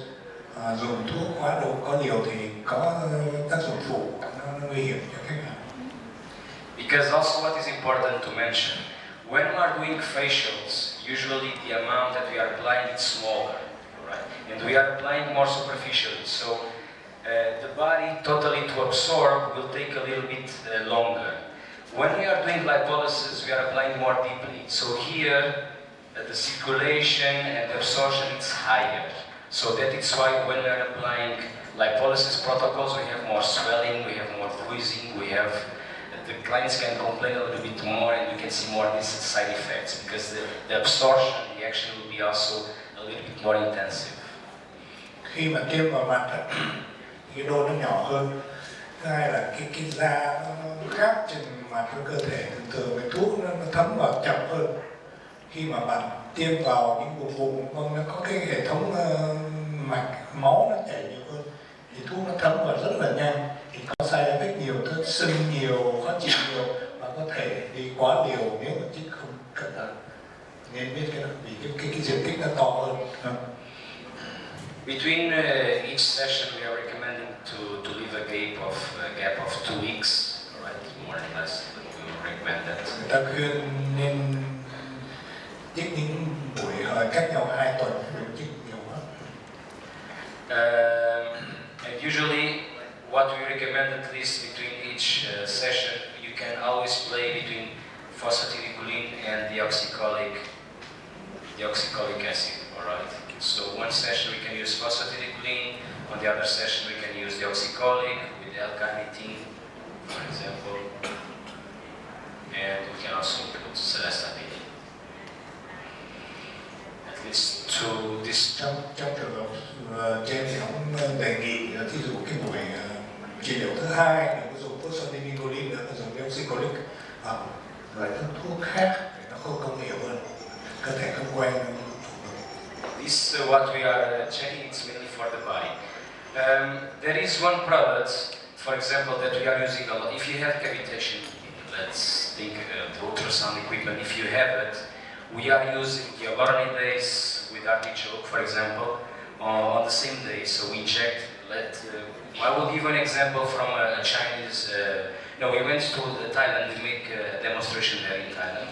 Dùng thuốc quá độ có liều thì có tác dụng phụ, nó nguy hiểm cho khách hàng. Because also what is important to mention, when we are doing facials, usually the amount that we are applying is smaller, right? And we are applying more superficially, so the body totally to absorb will take a little bit longer. When we are doing lipolysis, we are applying more deeply. So here, the circulation and the absorption is higher. So that is why when we are applying lipolysis protocols, we have more swelling, we have more bruising, the clients can complain a little bit more and we can see more these side effects because the absorption, the action will be also a little bit more intensive. Khi mà tiêm vào mặt, cái đô nó nhỏ hơn. Thứ hai là cái da nó khác trên mặt với cơ thể, thường cái thuốc nó thấm vào chậm hơn. Khi mà bạn tiêm vào những vùng nó có cái hệ thống mạch máu nó chảy nhiều hơn thì thuốc nó thấm vào rất là nhanh, thì có side effect nhiều, thứ sưng nhiều, khó chịu nhiều và có thể đi quá liều nếu mà chích không cẩn thận. Nên biết cái đó vì cái diện tích nó to hơn. Between each session, we are recommending to leave a gap of 2 weeks, right? More or less, we will recommend that. Người ta khuyên nên chích những buổi cách nhau 2 tuần, đừng chích nhiều quá. And usually, what we recommend at least between each session, you can always play between phosphatidylcholine and deoxycholic acid, alright? So one session we can use phosphatidylcholine, on the other session we can use deoxycholic with L-carnitine, for example, and we can also include celestine. At least to this. Trong trường hợp trên thì ông đề nghị thí dụ cái buổi trị liệu thứ hai đừng có dùng phosphatidylcholine nữa, mà dùng deoxycholic hoặc loại thuốc khác để nó không công hiệu hơn, cơ thể không quen. This what we are checking. It's mainly for the body. There is one product, for example, that we are using a lot. If you have cavitation, let's think the ultrasound equipment. If you have it, we are using hyaluronidase with artichoke, for example, on the same day. So we inject. I will give you an example from a Chinese. We went to Thailand to make a demonstration there in Thailand,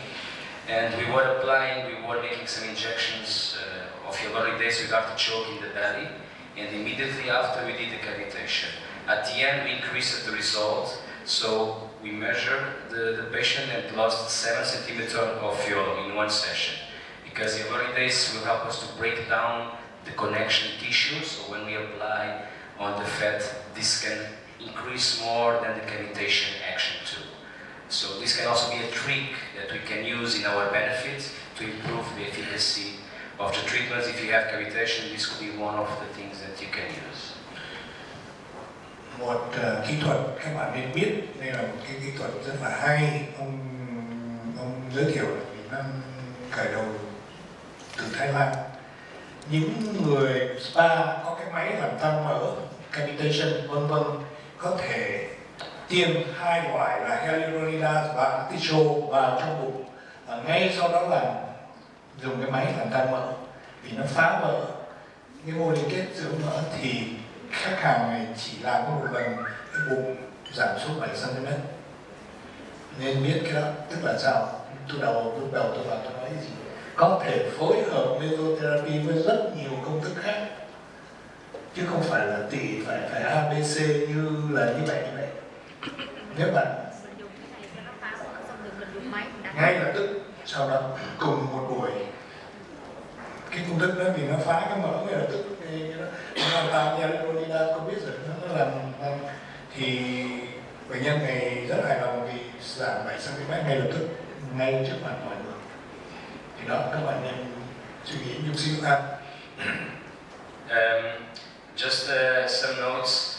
and we were making some injections of hyaluronidase with artichoke in the belly, and immediately after we did the cavitation. At the end, we increased the result. So we measured the patient and lost 7 centimeters of hyaluron in one session, because hyaluronidase will help us to break down the connection tissue. So when we apply on the fat, this can increase more than the cavitation action too. So this can also be a trick that we can use in our benefit to improve the efficacy of the treatments. If you have cavitation, this could be one of the things that you can use. một kỹ thuật các bạn nên biết. Đây là một cái kỹ thuật rất là hay. Ông giới thiệu là Việt Nam khởi đầu từ Thái Lan. Những người spa có cái máy làm tăng mỡ, cavitation vân vân, có thể tiêm hai loại là hyaluronidas và artichoke vào trong bụng và ngay sau đó là dùng cái máy làm tăng mỡ, vì nó phá vỡ cái mô liên kết giữa mỡ. Thì khách hàng này chỉ làm có một lần, cái bụng giảm xuống 7 cm. Nên biết cái đó tức là sao? Lúc đầu tôi vào tôi nói gì, có thể phối hợp mesotherapy với rất nhiều công thức khác, chứ không phải là phải ABC như vậy. Nếu bạn mình dùng cái này cho nó phá vỡ xong rồi mình dùng máy mình đặt ngay lập tức sau đó cùng một buổi cái công thức đó, vì nó phá cái mỡ ngay lập tức, nó làm tăng hyaluronidas, không biết rồi nó làm thì bệnh nhân này rất hài lòng vì giảm 7 cm ngay lập tức, ngay trước mặt mọi người. Thì đó, các bạn nên suy nghĩ chút xíu ha. Just some notes.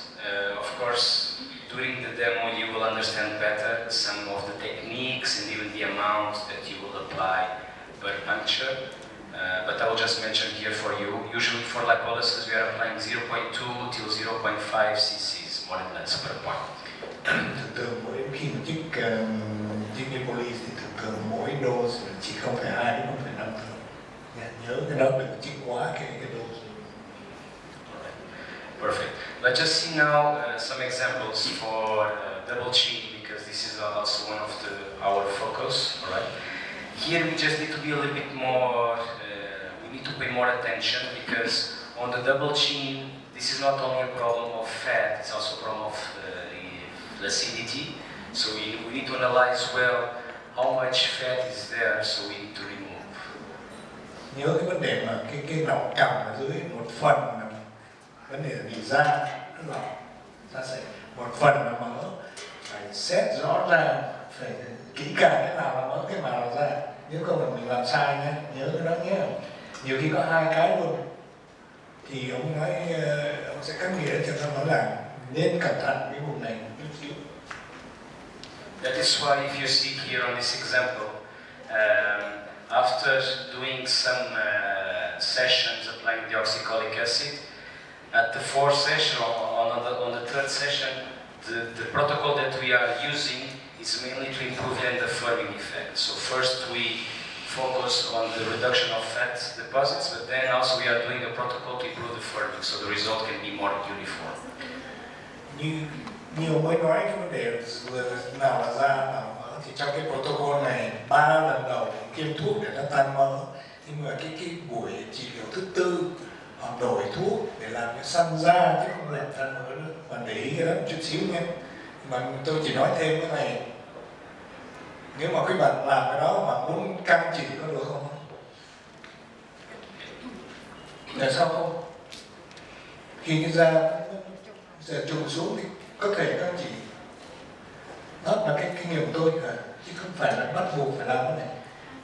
Of course, during the demo you will understand better some of the techniques and even the amount that you will apply per puncture. But I will just mention here for you. Usually for lipolysis we are applying 0.2 till 0.5 cc's, more or less, per point. Thường mỗi khi mà chích lipolysis thì thường mỗi dose chỉ 0,2 đến 0,5 thôi. Nhớ cái đó đừng chích quá cái dose. Perfect. Let's just see now some examples for double chin, because this is also one of our focus. All right. Here we just need to be a little bit more. We need to pay more attention, because on the double chin, this is not only a problem of fat; it's also a problem of flaccidity. So we need to analyze well how much fat is there. So we need to remove. Nhớ cái vấn đề mà cái nọng cằm ở dưới một phần là vấn đề là vì da nó lỏng, da sẽ một phần là mỡ, phải xét rõ ràng, phải kỹ càng cái nào là mỡ, cái nào là da. Nếu không là mình làm sai nhé, nhớ cái đó nhé. Nhiều khi có hai cái luôn thì ông nói ông sẽ cắt nghĩa cho nó nói là nên cẩn thận cái vùng này chút xíu. That is why if you see here on this example, after doing some sessions applying deoxycholic acid, at the fourth session or on the third session, the protocol that we are using is mainly to improve the firming effect. So first we focus on the reduction of fat deposits, but then also we are doing a protocol to improve the firming, so the result can be more uniform. Nhiều mới nói cái vấn đề nào là da, nào mỡ, thì trong cái protocol này 3 lần đầu kiêm thuốc để nó tan mỡ, nhưng mà cái buổi trị liệu thứ tư họ đổi thuốc để làm cái săn da chứ không làm tan mỡ nữa. Bạn để ý cái đó chút xíu nhé. Mà tôi chỉ nói thêm cái này, nếu mà các bạn làm cái đó mà muốn căn trị có được không? Tại sao không? Khi cái da trùng xuống thì có thể căn trị. Đó là cái kinh nghiệm của tôi cả, chứ không phải là bắt buộc phải làm cái này.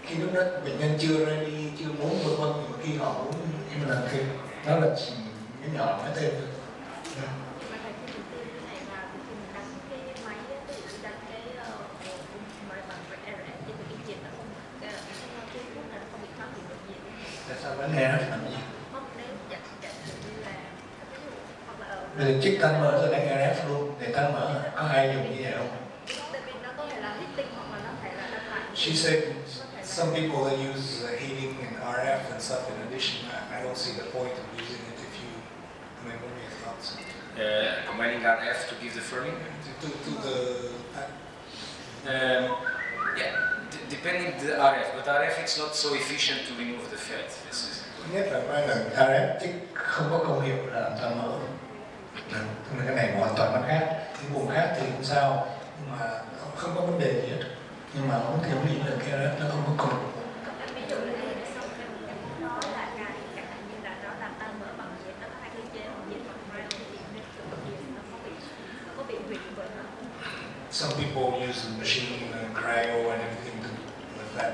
Khi lúc đó bệnh nhân chưa ready, chưa muốn vân vân, nhưng mà khi họ muốn em làm thêm, đó là cái nhỏ nói thêm thôi. Tại sao vấn đề nó làm gì? Bây giờ chích tăng mỡ rồi đánh RF luôn để tăng mỡ, có ai dùng như vậy không? She said some people that use heating and RF and stuff in addition. I don't see the point of using it if you. I mean, what are your thoughts? Combining RF to give the firming? To the. Yeah, depending the RF, but RF it's not so efficient to remove the fat. This is. Nhất là nói là RF chích không có công hiệu là làm tăng mỡ. Cái này hoàn toàn nó khác. Cái vùng khác thì không sao, nhưng mà không có vấn đề gì hết. Nhưng mà không thiếu lý là cái RF nó không có công. Ví dụ như nói là cái chẳng hạn như là nó làm tăng mỡ bằng nhiệt, nó có hai cơ chế bằng nhiệt hoặc hai cơ chế nhiệt, nó có bị hủy bởi nó. Some people use the machine cryo and everything to with that.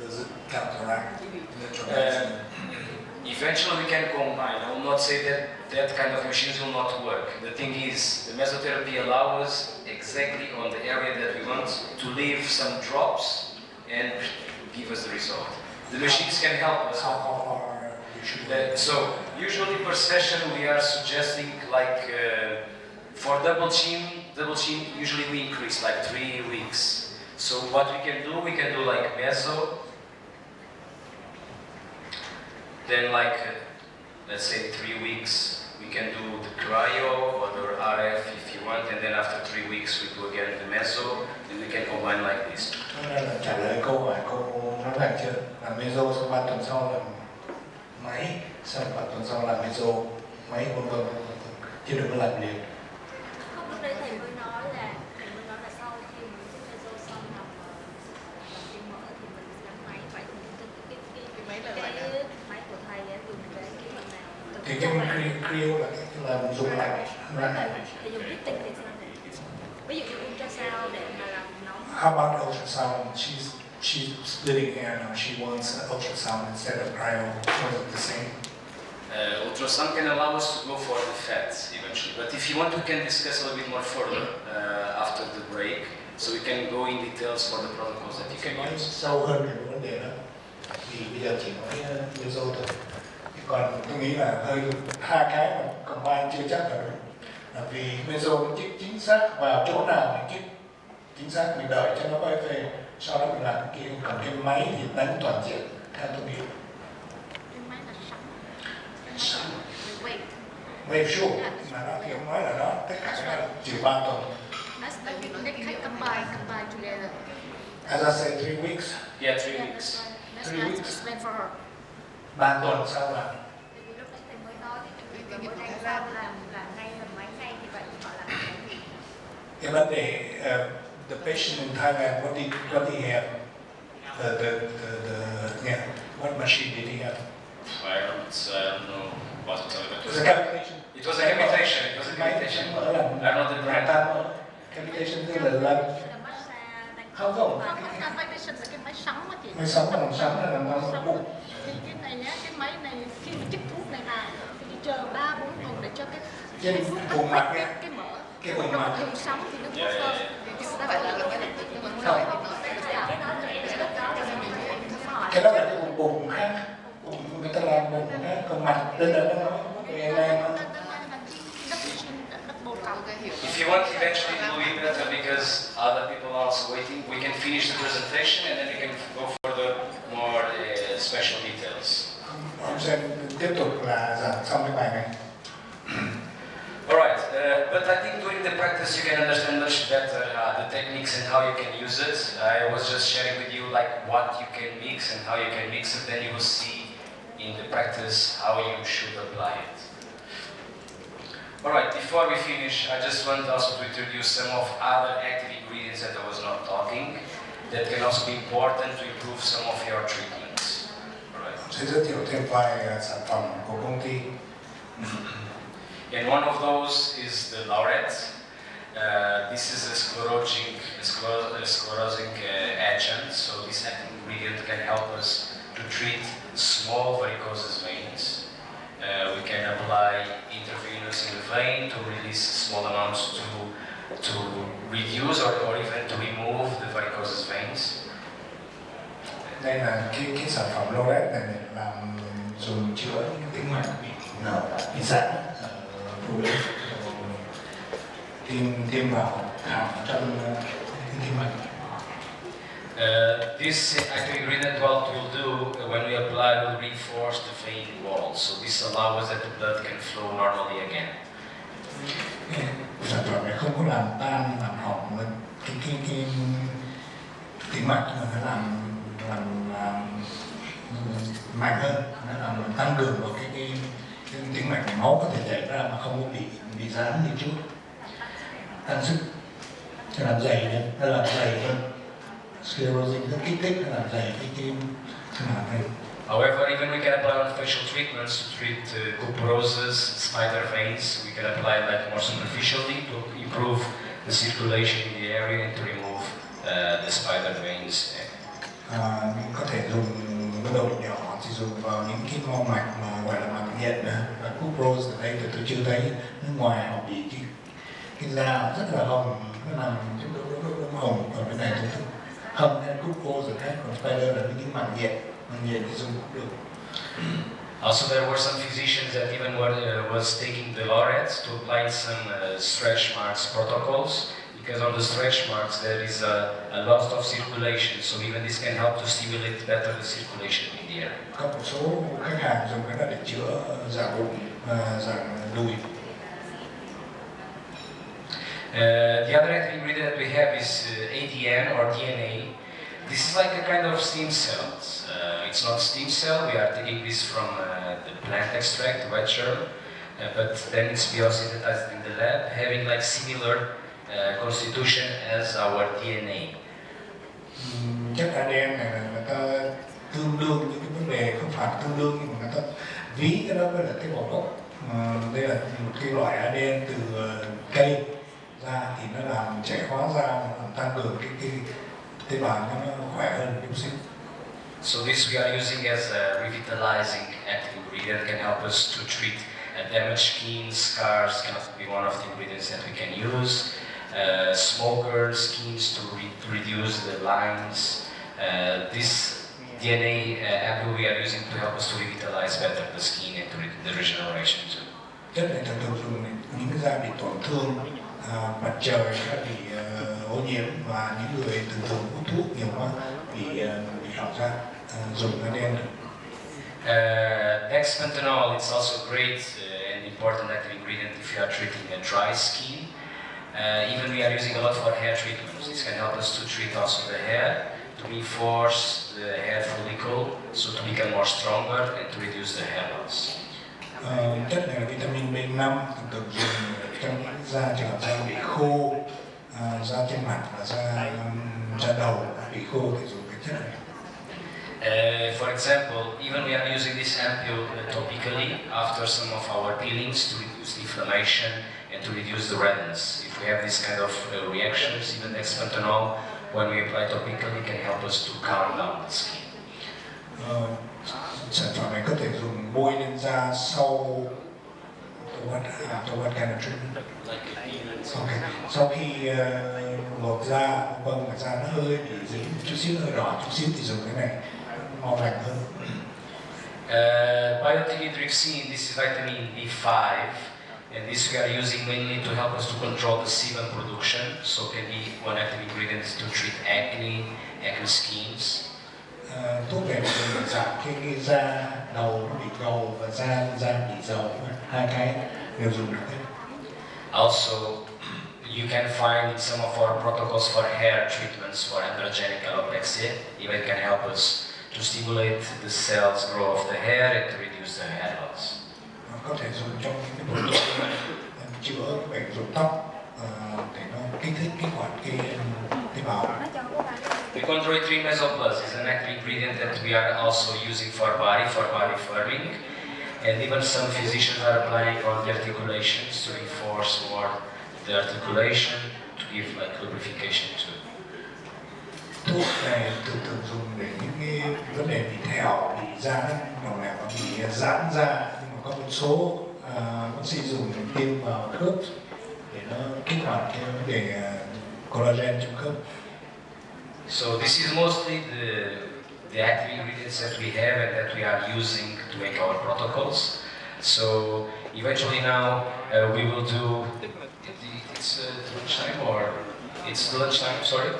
Does it counteract neutralize? If Eventually we can combine. I will not say that that kind of machines will not work. The thing is, the mesotherapy allows us exactly on the area that we want to leave some drops and give us the result. The machines can help us. How far you should So usually per session we are suggesting like for double chin usually we increase like 3 weeks. So what we can do like meso, then like let's say 3 weeks we can do the cryo or the RF if you want, and then after 3 weeks we do again the meso, and we can combine like this. Cho nên là trả lời câu hỏi cô nói là chưa, là meso, sau 3 tuần sau là máy, sau 3 tuần sau là meso, máy vân vân, chứ đừng có làm liền. Không, lúc đấy thầy mới nói là sau khi mình chích meso xong làm tim mỡ thì mình gắn máy. Vậy thì cái máy của thầy dùng cái kỹ thuật nào? Thì cái cryo là dùng lại. Thì dùng heating thì sao? Ví dụ như ultrasound để mà làm nóng. How about ultrasound? She's splitting hair now. She wants ultrasound instead of cryo. Was it the same? Ultrasound can allow us to go for the fats eventually, but if you want we can discuss a little bit more further after the break, so we can go in details for the protocols that you can Nói use. sâu hơn về cái vấn đề đó. Vì bây giờ chỉ nói meso thôi. Còn tôi nghĩ là hơi hai cái mà combine chưa chắc là đúng. Là vì meso nó chích chính xác vào chỗ nào mình chích chính xác, mình đợi cho nó quay về, sau đó mình làm cái kia. Còn cái máy thì đánh toàn diện theo tôi nghĩ. Cái máy là sóng. Wave show mà nó thì ông nói là đó, tất cả cái đó chỉ 3 tuần. Let's combine together. As I said, 3 weeks. Yeah, 3 weeks. Let's 3 weeks. explain for her. 3 tuần sau là Vì lúc đấy thầy mới nói cái mới đánh ra làm ngay làm máy ngay thì vậy họ làm cái gì? cái vấn đề the patient in Thailand, what did he have? Yeah, what machine did he have? I don't know what to tell you It about. was a cavitation. It was a cavitation. I don't know the brand. Cavitation tức là làm không không. Cái máy patient là cái máy sóng á chị. Máy sóng là làm sóng là làm bụng. Thì cái này nhá, cái máy này khi mà chích thuốc này vào thì đi chờ 3-4 tuần để cho cái Trên vùng mặt nha. cái mỡ Cái vùng mặt. đường sóng thì nó Yeah, tốt yeah, hơn. yeah. Thì cái đó là cái này thì mình nói Cái đó là cái vùng bụng khác. Người ta làm bụng khác, còn mặt lên đó nó về này nó. If you want, eventually it will be better because other people are also waiting. We can finish the presentation and then we can go for the more special details. Ông sẽ tiếp tục là giảng xong cái bài này. Alright, but I think during the practice you can understand much better the techniques and how you can use it. I was just sharing with you like what you can mix and how you can mix it, then you will see in the practice how you should apply it. Alright, before we finish, I just want also to introduce some of other active ingredients that I was not talking that can also be important to improve some of your treatments. Alright. Sẽ giới thiệu thêm vài sản phẩm của công ty. And one of those is the laurette. This is a sclerosing agent, so this active ingredient can help us to treat small varicose veins. We can apply intravenous in the vein to release small amounts to reduce or even to remove the varicose veins. Đây là cái sản phẩm Loret này làm dùng chữa những tĩnh mạch bị giãn phụ nữ tiêm vào thẳng trong tim mạch. This active ingredient, what we'll do when we apply, will reinforce the vein wall, so this allows that the blood can flow normally again. Sản phẩm này không có làm tan, làm hỏng cái tĩnh mạch, mà nó làm mạnh hơn, nó làm tăng cường vào cái tĩnh mạch, máu có thể chảy ra mà không có bị dán như trước, tăng sức, nó làm dày lên, nó làm dày hơn. Sclerosing nó kích thích, nó làm dày cái màng này. However, even we can apply on facial treatments to treat cuperosis, spider veins. We can apply that more superficially to improve the circulation in the area and to remove the spider veins. Có thể dùng cái đầu nhỏ thì dùng vào những cái mo mạch mà gọi là mạch nhiệt nữa. Và Cuprose ở đây thì tôi chưa thấy nước ngoài họ bị cái da rất là hồng, nó nằm chút đốm hồng, còn cái này thì hồng nên Cuprose rồi hết, còn Spider là những mạch nhiệt thì dùng cũng được. Also, there were some physicians that even was taking the laureates to apply some stretch marks protocols, because on the stretch marks there is a lot of circulation, so even this can help to stimulate better the circulation in the air. Có một số khách hàng dùng cái đó để chữa dạ bụng và dạ đùi. The other active ingredient that we have is ADN or DNA. This is like a kind of stem cells. It's not stem cell, we are taking this from the plant extract, the white germ, but then it's biosynthesized in the lab, having like similar constitution as our DNA. Chất ADN này là người ta tương đương những cái vấn đề, không phải tương đương nhưng mà người ta ví cái đó với là tế bào gốc. Đây là một cái loại ADN từ cây ra thì nó làm trẻ hóa da, làm tăng cường cái tế bào nó khỏe hơn chút xíu. So this we are using as a revitalizing active ingredient, can help us to treat damaged skin, scars can also be one of the ingredients that we can use. Smoker skins to reduce the lines. This DNA ampoule we are using to help us to revitalize better the skin and to the regeneration too. Chất này thường dùng những cái da bị tổn thương, mặt trời đã bị ô nhiễm và những người thường hút thuốc nhiều quá bị hỏng da, dùng ADN được. Dexpenthenol is also great and important active ingredient if you are treating a dry skin. Even we are using a lot for hair treatments. This can help us to treat also the hair, to reinforce the hair follicle, so to become more stronger and to reduce the hair loss. Chất này là vitamin B5, thường dùng trong da trường hợp da bị khô, da trên mặt và da đầu bị khô thì dùng cái chất này. For example, even we are using this ampule topically after some of our peelings to reduce the inflammation and to reduce the redness. If we have this kind of reactions, even dexpenthenol, when we apply topically, can help us to calm down the skin. Sản phẩm này có thể dùng bôi lên da sau what kind of treatment? Okay. Sau khi lột da, vâng, da nó hơi bị dính chút xíu, hơi đỏ chút xíu thì dùng cái này mau lành hơn. Biotinidrixine, this is vitamin B5, and this we are using mainly to help us to control the sebum production, so can be one active ingredient to treat acne skins. Thuốc này để giảm cái da đầu nó bị gầu và da bị dầu, hai cái đều dùng được hết. Also, you can find in some of our protocols for hair treatments for androgenic alopecia, even can help us to stimulate the cells grow of the hair and to reduce the hair loss. Có thể dùng trong những cái protocol chữa bệnh rụng tóc để nó kích thích kích hoạt cái tế bào. The chondroid 3 mesopluses is an active ingredient that we are also using for body firming, and even some physicians are applying on the articulations to reinforce more the articulation, to give like lubrification too. Thuốc này thường dùng để những cái vấn đề bị thẹo, bị da nhỏ lẻ và bị giãn da, nhưng mà có một số bác sĩ dùng để tiêm vào khớp để nó kích hoạt cái vấn đề collagen trong khớp. So this is mostly the active ingredients that we have and that we are using to make our protocols. So eventually now we will do, it's lunchtime or it's lunchtime, sorry?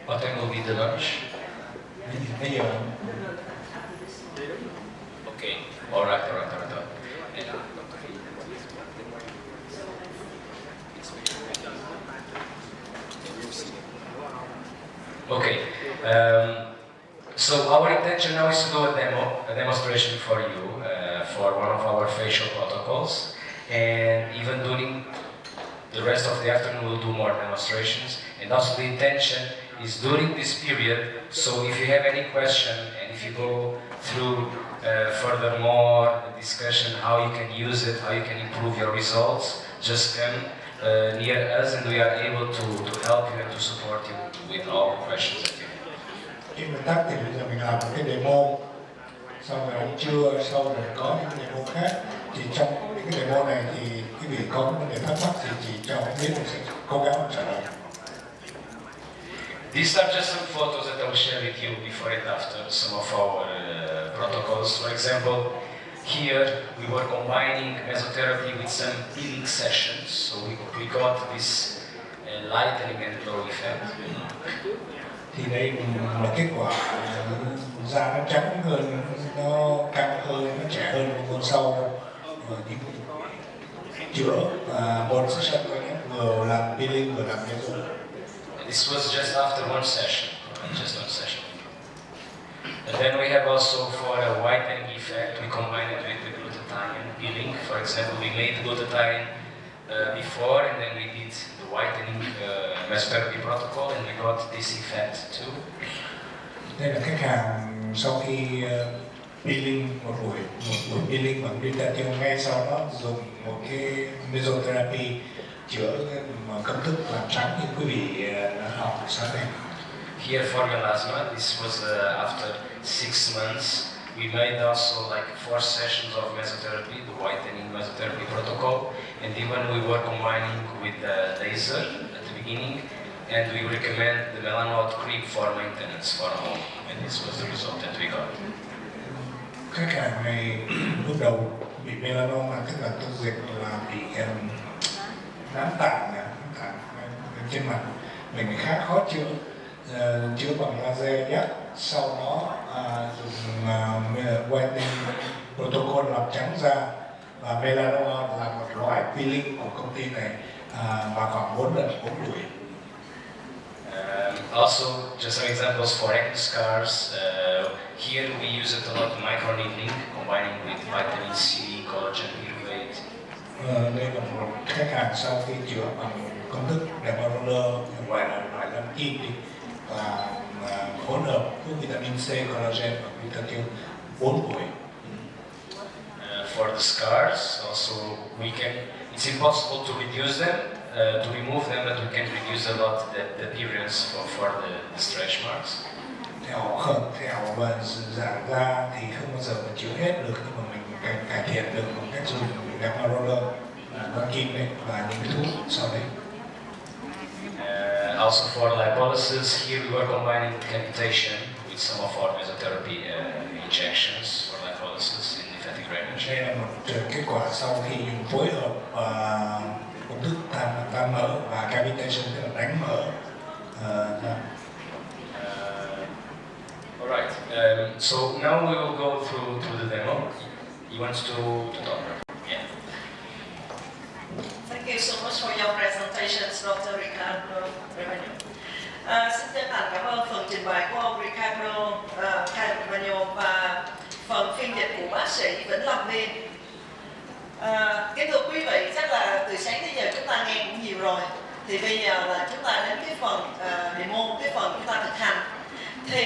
What time will be the lunch? Bây giờ Okay, all right. Okay, so our intention now is to do a demonstration for you for one of our facial protocols, and even during the rest of the afternoon we'll do more demonstrations, and also the intention is during this period, so if you have any question and if you go through furthermore the discussion how you can use it, how you can improve your results, just come near us and we are able to help you and to support you with all questions that you have. Khi mình tắt thì bây giờ mình làm một cái demo sau rồi ăn trưa, sau rồi có những cái demo khác. Thì trong những cái demo này thì quý vị có vấn đề thắc mắc thì chỉ cho mình biết, mình sẽ cố gắng trả lời. These are just some photos that I will share with you before and after some of our protocols. For example, here we were combining mesotherapy with some healing sessions, so we got this lightening and glow effect. Thì đây là kết quả, da nó trắng hơn, nó căng hơn, nó trẻ hơn một sau những chữa một session vừa làm peeling vừa làm meso. This was just after one session, just one session. And then we have also for a whitening effect, we combine it with the glutathione peeling. For example, we made glutathione before, and then we did the whitening mesotherapy protocol, and we got this effect too. Đây là khách hàng sau khi peeling một buổi peeling bằng glutathione, ngay sau đó dùng một cái mesotherapy chữa công thức làm trắng như quý vị đã học sáng nay. Here for melasma, this was after 6 months. We made also like 4 sessions of mesotherapy, the whitening mesotherapy protocol, and even we were combining with the laser at the beginning, and we recommend the melanoma cream for maintenance for home, and this was the result that we got. Khách hàng này lúc đầu bị melanoma, tức là tiêu dịch là bị nám tạng trên mặt, mình khá khó chữa, chữa bằng laser nhé. Sau đó dùng whitening protocol làm trắng da, và melanoma là một loại peeling của công ty này mà khoảng 4 buổi. Also, just some examples for acne scars. Here we use it a lot microneedling, combining with vitamin C, collagen, pyruvate. Đây là một khách hàng sau khi chữa bằng công thức dermaroller, gọi là loại làm kim đi, và hỗn hợp với vitamin C, collagen và glutathione 4 buổi. For the scars, also it's impossible to reduce them, to remove them, but we can reduce a lot the appearance for the stretch marks. Theo giảm da thì không bao giờ mà chữa hết được, nhưng mà mình cải thiện được bằng cách dùng dermaroller, con kim đấy, và những cái thuốc sau đấy. Also for lipolysis, here we were combining capitation with some of our mesotherapy injections for lipolysis in lymphatic drainage. Đây là một kết quả sau khi dùng phối hợp công thức tan mỡ và capitation, tức là đánh mỡ. All right. So now we will go through the demo. You want to talk? Yeah. Thank you so much for your presentations, Dr. Ricardo. Xin chân thành cảm ơn phần trình bày của ông Ricardo Carvalho và phần phiên dịch của bác sĩ Vĩnh Lâm Viên. Kính thưa quý vị, chắc là từ sáng đến giờ chúng ta nghe cũng nhiều rồi. Thì bây giờ là chúng ta đến cái phần demo, cái phần chúng ta thực hành. Thì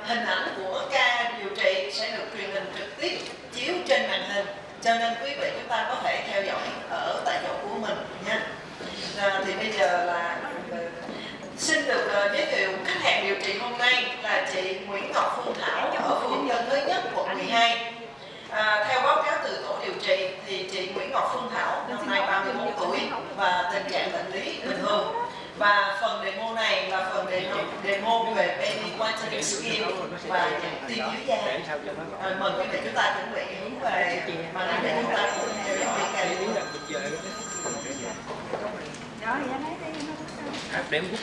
hình ảnh của ca điều trị sẽ được truyền hình trực tiếp chiếu trên màn hình, cho nên quý vị chúng ta có thể theo dõi ở tại chỗ của mình nha. Thì bây giờ là xin được giới thiệu khách hàng điều trị hôm nay là chị Nguyễn Ngọc Phương Thảo ở phường Tân Thới Nhất, quận 12. Theo báo cáo từ tổ điều trị thì chị Nguyễn Ngọc Phương Thảo năm nay 31 tuổi và tình trạng bệnh lý bình thường. Và phần demo này là phần demo về baby whitening skin và dạng tiêm dưới da. Mời quý vị chúng ta chuẩn bị hướng về màn hình để chúng ta cùng theo dõi ca demo. Đếm bút